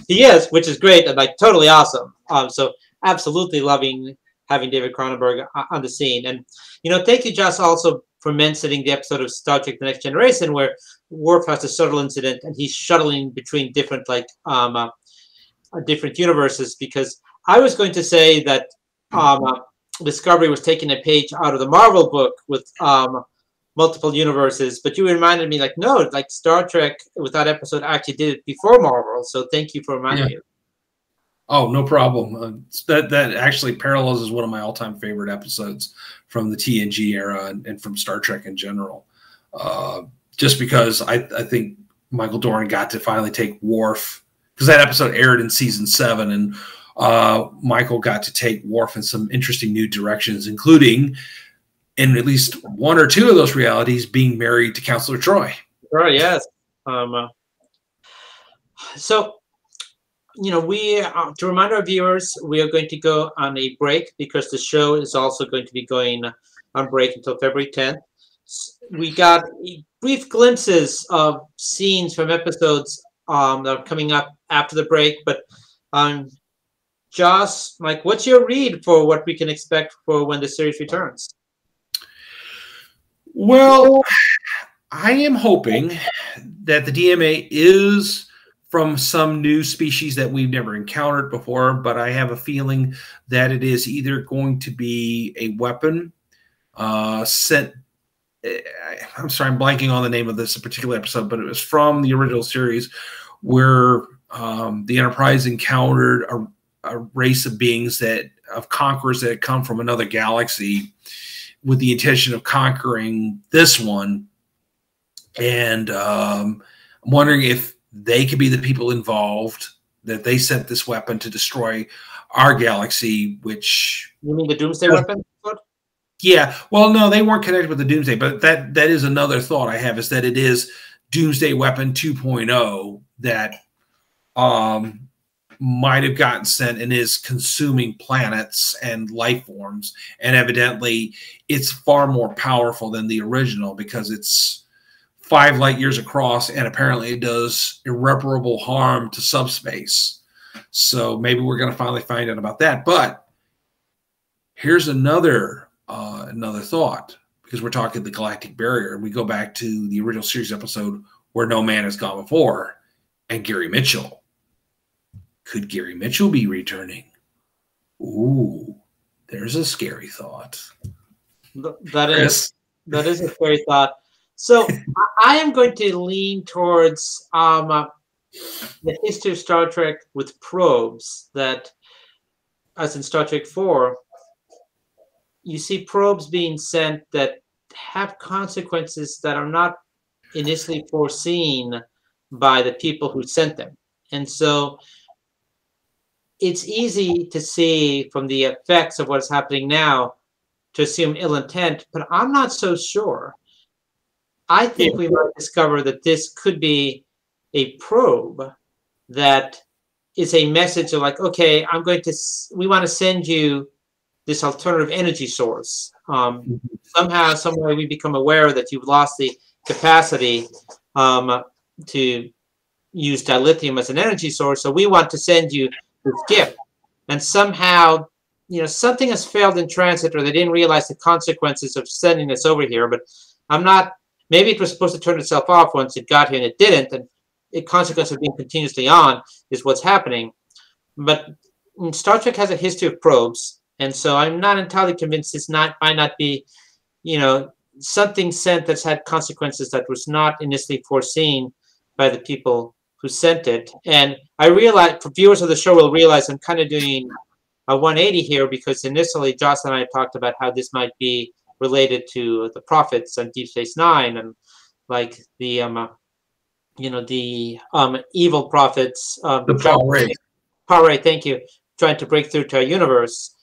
he is, which is great and like totally awesome. So absolutely loving having David Cronenberg on the scene. And thank you, Josh, also for mentioning the episode of Star Trek: The Next Generation where Worf has a shuttle incident and he's shuttling between different different universes, because I was going to say that Discovery was taking a page out of the Marvel book with multiple universes, but you reminded me, like, no, like Star Trek with that episode actually did it before Marvel. So thank you for reminding me. Oh, no problem. That actually parallels as one of my all-time favorite episodes from the TNG era and from Star Trek in general. Just because I think Michael Dorn got to finally take Worf, because that episode aired in season 7, and Michael got to take Worf in some interesting new directions, including in at least one or two of those realities being married to Counselor Troy. Right, yes. So, we to remind our viewers, we are going to go on a break because the show is also going to be going on break until February 10th. We got brief glimpses of scenes from episodes that are coming up after the break, but Josh, like, what's your read for what we can expect for when the series returns? Well, I am hoping that the DMA is from some new species that we've never encountered before, but I have a feeling that it is either going to be a weapon sent. I'm sorry, I'm blanking on the name of this particular episode, but it was from the original series where the Enterprise encountered a race of beings of conquerors that had come from another galaxy with the intention of conquering this one. And I'm wondering if they could be the people involved, that they sent this weapon to destroy our galaxy, which... You mean the Doomsday weapon? Yeah. Well, no, they weren't connected with the Doomsday, but that is another thought I have, is that it is Doomsday Weapon 2.0 that might have gotten sent and is consuming planets and life forms. And evidently it's far more powerful than the original because it's 5 light years across, and apparently it does irreparable harm to subspace. So maybe we're going to finally find out about that. But here's another thought, because we're talking the galactic barrier, and we go back to the original series episode Where No Man Has Gone Before, and Gary Mitchell. Could Gary Mitchell be returning? Ooh, there's a scary thought. That is a scary thought. So I am going to lean towards the history of Star Trek with probes, that, as in Star Trek 4, you see probes being sent that have consequences that are not initially foreseen by the people who sent them. And so it's easy to see from the effects of what's happening now to assume ill intent, but I'm not so sure. I think we might discover that this could be a probe that is a message of, like, okay, we want to send you this alternative energy source. Somehow, some way, we become aware that you've lost the capacity to use dilithium as an energy source. So we want to send you this gift. And somehow, something has failed in transit, or they didn't realize the consequences of sending this over here. But maybe it was supposed to turn itself off once it got here and it didn't. And the consequence of being continuously on is what's happening. But Star Trek has a history of probes. And so I'm not entirely convinced this might not be, something sent that's had consequences that was not initially foreseen by the people who sent it. And I realize, for viewers of the show will realize, I'm kind of doing a 180 here, because initially Joss and I talked about how this might be related to the prophets and Deep Space Nine, and like the the evil prophets, The Paul Ray, thank you, trying to break through to our universe.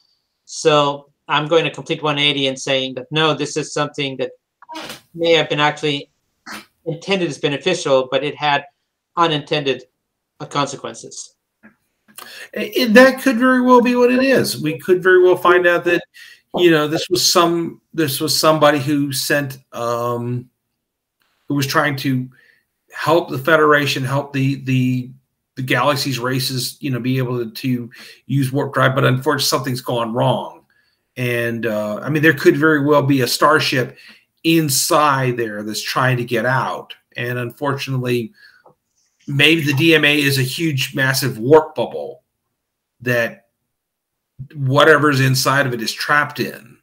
So I'm going to complete 180 and saying that no, this is something that may have been actually intended as beneficial, but it had unintended consequences. That could very well be what it is. We could very well find out that, you know, this was somebody who sent who was trying to help the Federation, help the galaxy's races, you know, be able to use warp drive, but unfortunately something's gone wrong. And I mean, there could very well be a starship inside there that's trying to get out. And unfortunately, maybe the DMA is a huge, massive warp bubble that whatever's inside of it is trapped in.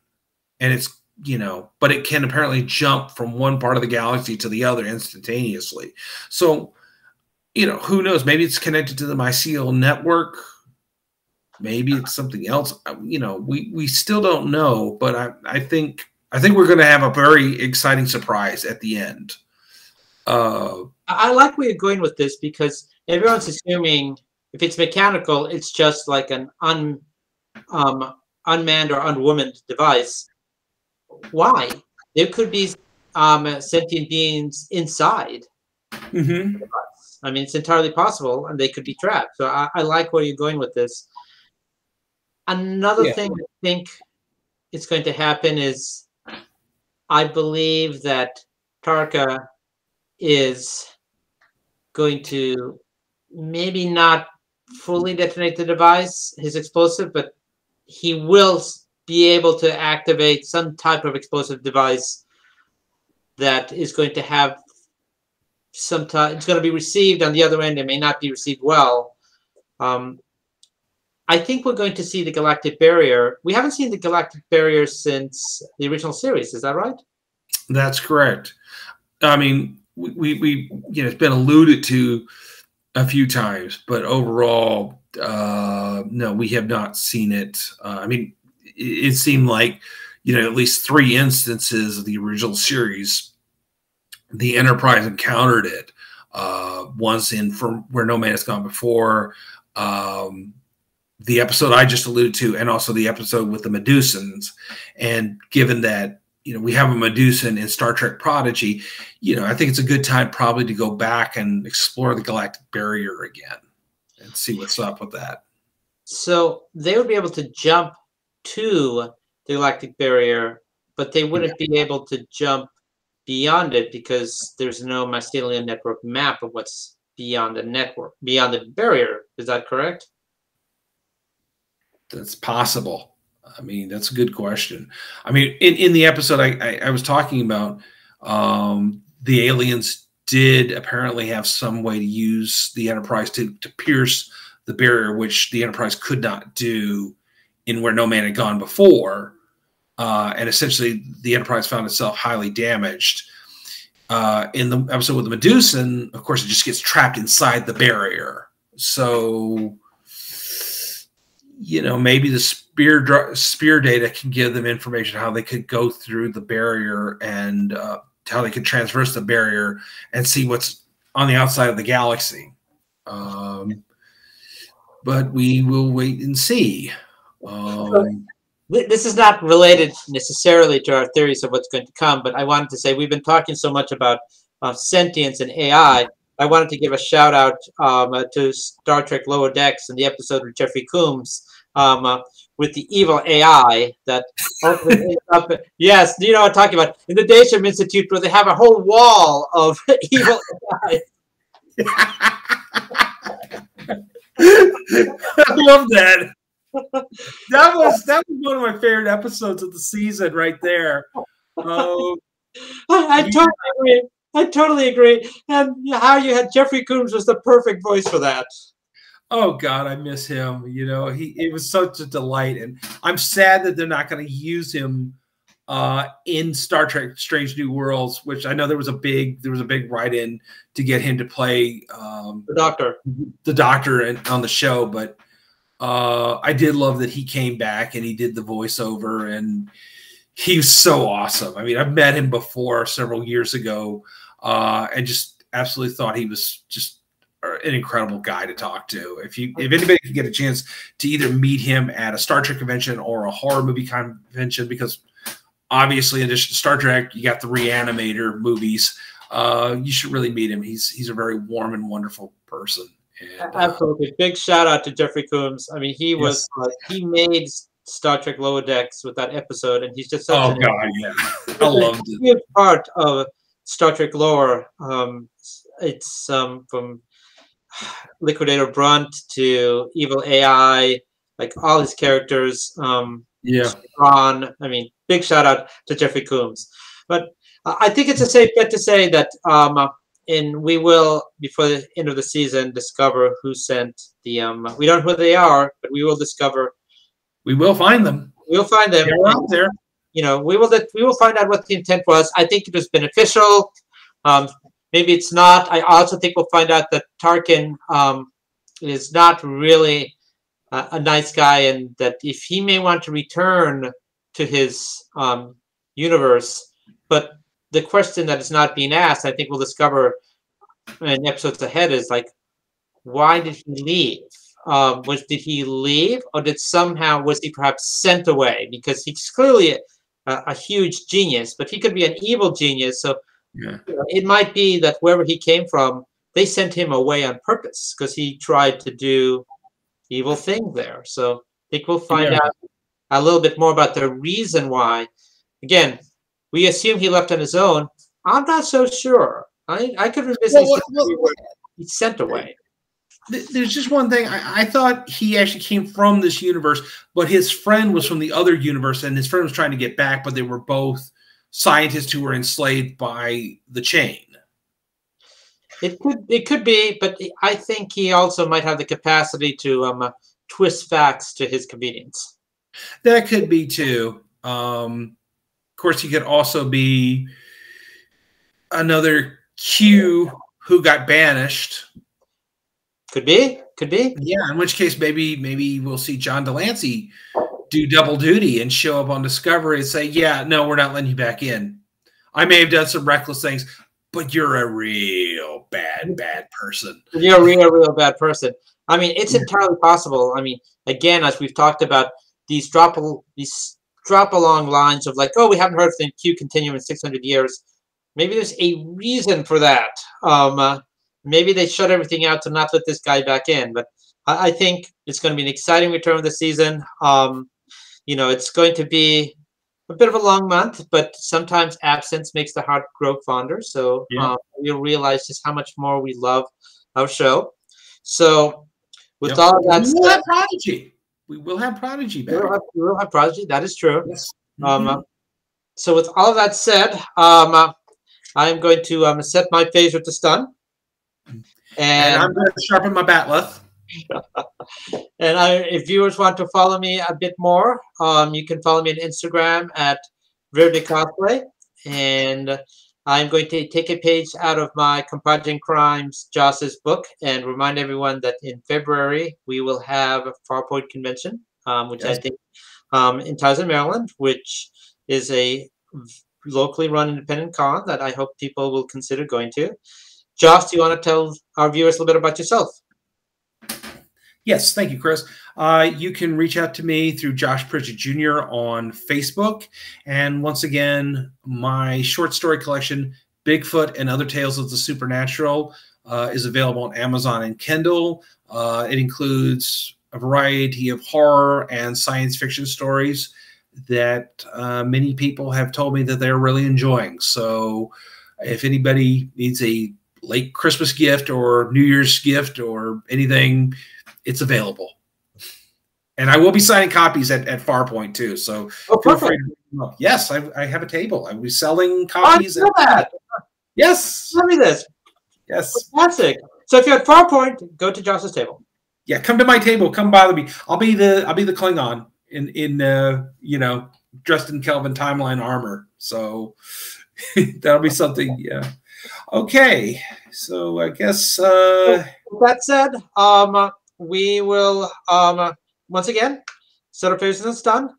And it's, you know, but it can apparently jump from one part of the galaxy to the other instantaneously. So, you know, who knows? Maybe it's connected to the mycelial network. Maybe it's something else. You know, we still don't know, but I think we're going to have a very exciting surprise at the end. I like where you're going with this, because everyone's assuming if it's mechanical, it's just like an unmanned or unwomaned device. Why? There could be sentient beings inside. Mm-hmm. I mean, it's entirely possible, and they could be trapped. So I like where you're going with this. Another thing I think is going to happen is, I believe that Tarka is going to maybe not fully detonate the device, his explosive, but he will be able to activate some type of explosive device that is going to have some time. It's going to be received on the other end. It may not be received well. I think we're going to see the galactic barrier. We haven't seen the galactic barrier since the original series. Is that right? That's correct. I mean, we you know, it's been alluded to a few times, but overall, no, we have not seen it. I mean, it seemed like, you know, at least 3 instances of the original series, the Enterprise encountered it. Once in From Where No Man Has Gone Before, the episode I just alluded to, and also the episode with the Medusans. And given that, you know, we have a Medusan in Star Trek Prodigy, you know, I think it's a good time probably to go back and explore the galactic barrier again and see what's up with that. So they would be able to jump to the galactic barrier, but they wouldn't be able to jump beyond it because there's no mycelial network map of what's beyond the network, beyond the barrier. Is that correct? That's possible. I mean, that's a good question. I mean, in the episode I was talking about, the aliens did apparently have some way to use the Enterprise to pierce the barrier, which the Enterprise could not do in Where No Man Had Gone Before. And essentially, the Enterprise found itself highly damaged. In the episode with the Medusan, of course, it just gets trapped inside the barrier. So, you know, maybe the spear data can give them information how they could go through the barrier and how they could traverse the barrier and see what's on the outside of the galaxy. But we will wait and see. This is not related necessarily to our theories of what's going to come, but I wanted to say we've been talking so much about sentience and AI. I wanted to give a shout out to Star Trek Lower Decks and the episode with Jeffrey Combs with the evil AI that yes, you know what I'm talking about, in the Daystrom Institute, where they have a whole wall of evil AI. I love that. That was one of my favorite episodes of the season right there. I totally agree. And how you had Jeffrey Combs was the perfect voice for that. Oh God, I miss him. You know, it was such a delight, and I'm sad that they're not going to use him in Star Trek: Strange New Worlds, which I know there was a big write-in to get him to play the Doctor on the show, but I did love that he came back and he did the voiceover, and He's so awesome. I mean, I've met him before several years ago, and just absolutely thought he was just an incredible guy to talk to. If anybody can get a chance to either meet him at a Star Trek convention or a horror movie convention, because obviously in addition to Star Trek, you got the Reanimator movies. You should really meet him. He's a very warm and wonderful person. And, absolutely. Big shout out to Jeffrey Combs. I mean, he was he made Star Trek Lower Decks with that episode, and he's just such I loved it. Huge part of Star Trek lore. It's from Liquidator Brunt to Evil AI, like all his characters. Ron. I mean, big shout out to Jeffrey Combs. But I think it's a safe bet to say that we will, before the end of the season, discover who sent the we don't know who they are, but we will discover. We will find them. We'll find them. They're out there. You know, we will find out what the intent was. I think it was beneficial. Maybe it's not. I also think we'll find out that Tarkin is not really a nice guy, and that if he may want to return to his universe, but the question that is not being asked, I think we'll discover in episodes ahead, is like, why did he leave? Did he leave, or was he perhaps sent away? Because he's clearly a huge genius, but he could be an evil genius. So it might be that wherever he came from, they sent him away on purpose because he tried to do evil things there. So I think we'll find out a little bit more about the reason why. Again, we assume he left on his own. I'm not so sure. I could revisit he's sent away. There's just one thing. I thought he actually came from this universe, but his friend was from the other universe, and his friend was trying to get back, but they were both scientists who were enslaved by the chain. It could be, but I think he also might have the capacity to twist facts to his convenience. That could be too. Of course, he could also be another Q who got banished. Could be. Yeah, in which case maybe we'll see John Delancey do double duty and show up on Discovery and say, yeah, no, we're not letting you back in. I may have done some reckless things, but you're a real bad person. You're a real bad person. I mean, it's entirely possible. I mean, again, as we've talked about, these drop along lines of like, oh, we haven't heard from Q Continuum in 600 years. Maybe there's a reason for that. Maybe they shut everything out to not let this guy back in. But I think it's going to be an exciting return of the season. You know, it's going to be a bit of a long month, but sometimes absence makes the heart grow fonder. So we'll realize just how much more we love our show. So with all of that said, have Prodigy. We will have Prodigy back. We will have Prodigy. That is true. Yes. So with all of that said, I'm going to set my phaser to stun. And I'm going to sharpen my batleth. And if viewers want to follow me a bit more, you can follow me on Instagram at ReDiscovering. And I'm going to take a page out of my Compadre Crimes, Joss's book, and remind everyone that in February we will have a Farpoint convention, which I think in Towson, Maryland, which is a locally run independent con that I hope people will consider going to. Joss, do you want to tell our viewers a little bit about yourself? Yes, thank you, Chris. You can reach out to me through Josh Pritchett Jr. on Facebook. And once again, my short story collection, Bigfoot and Other Tales of the Supernatural, is available on Amazon and Kindle. It includes a variety of horror and science fiction stories that many people have told me that they're really enjoying. So if anybody needs a late Christmas gift or New Year's gift or anything, it's available. And I will be signing copies at Farpoint too. So feel free to, yes, I have a table. I will be selling copies. I know that. Yes. Tell me this. Yes. Fantastic. So if you're at Farpoint, go to Josh's table. Yeah, come to my table. Come bother me. I'll be the Klingon in you know, dressed in Kelvin timeline armor. So that'll be something. Yeah. Okay. So I guess with that said, we will once again set our phasers and stun.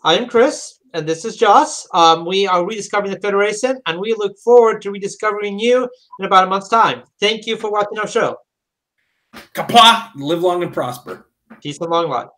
I am Chris. And this is Joss. We are rediscovering the Federation, and we look forward to rediscovering you in about a month's time. Thank you for watching our show. Kapla, live long and prosper. Peace and long life.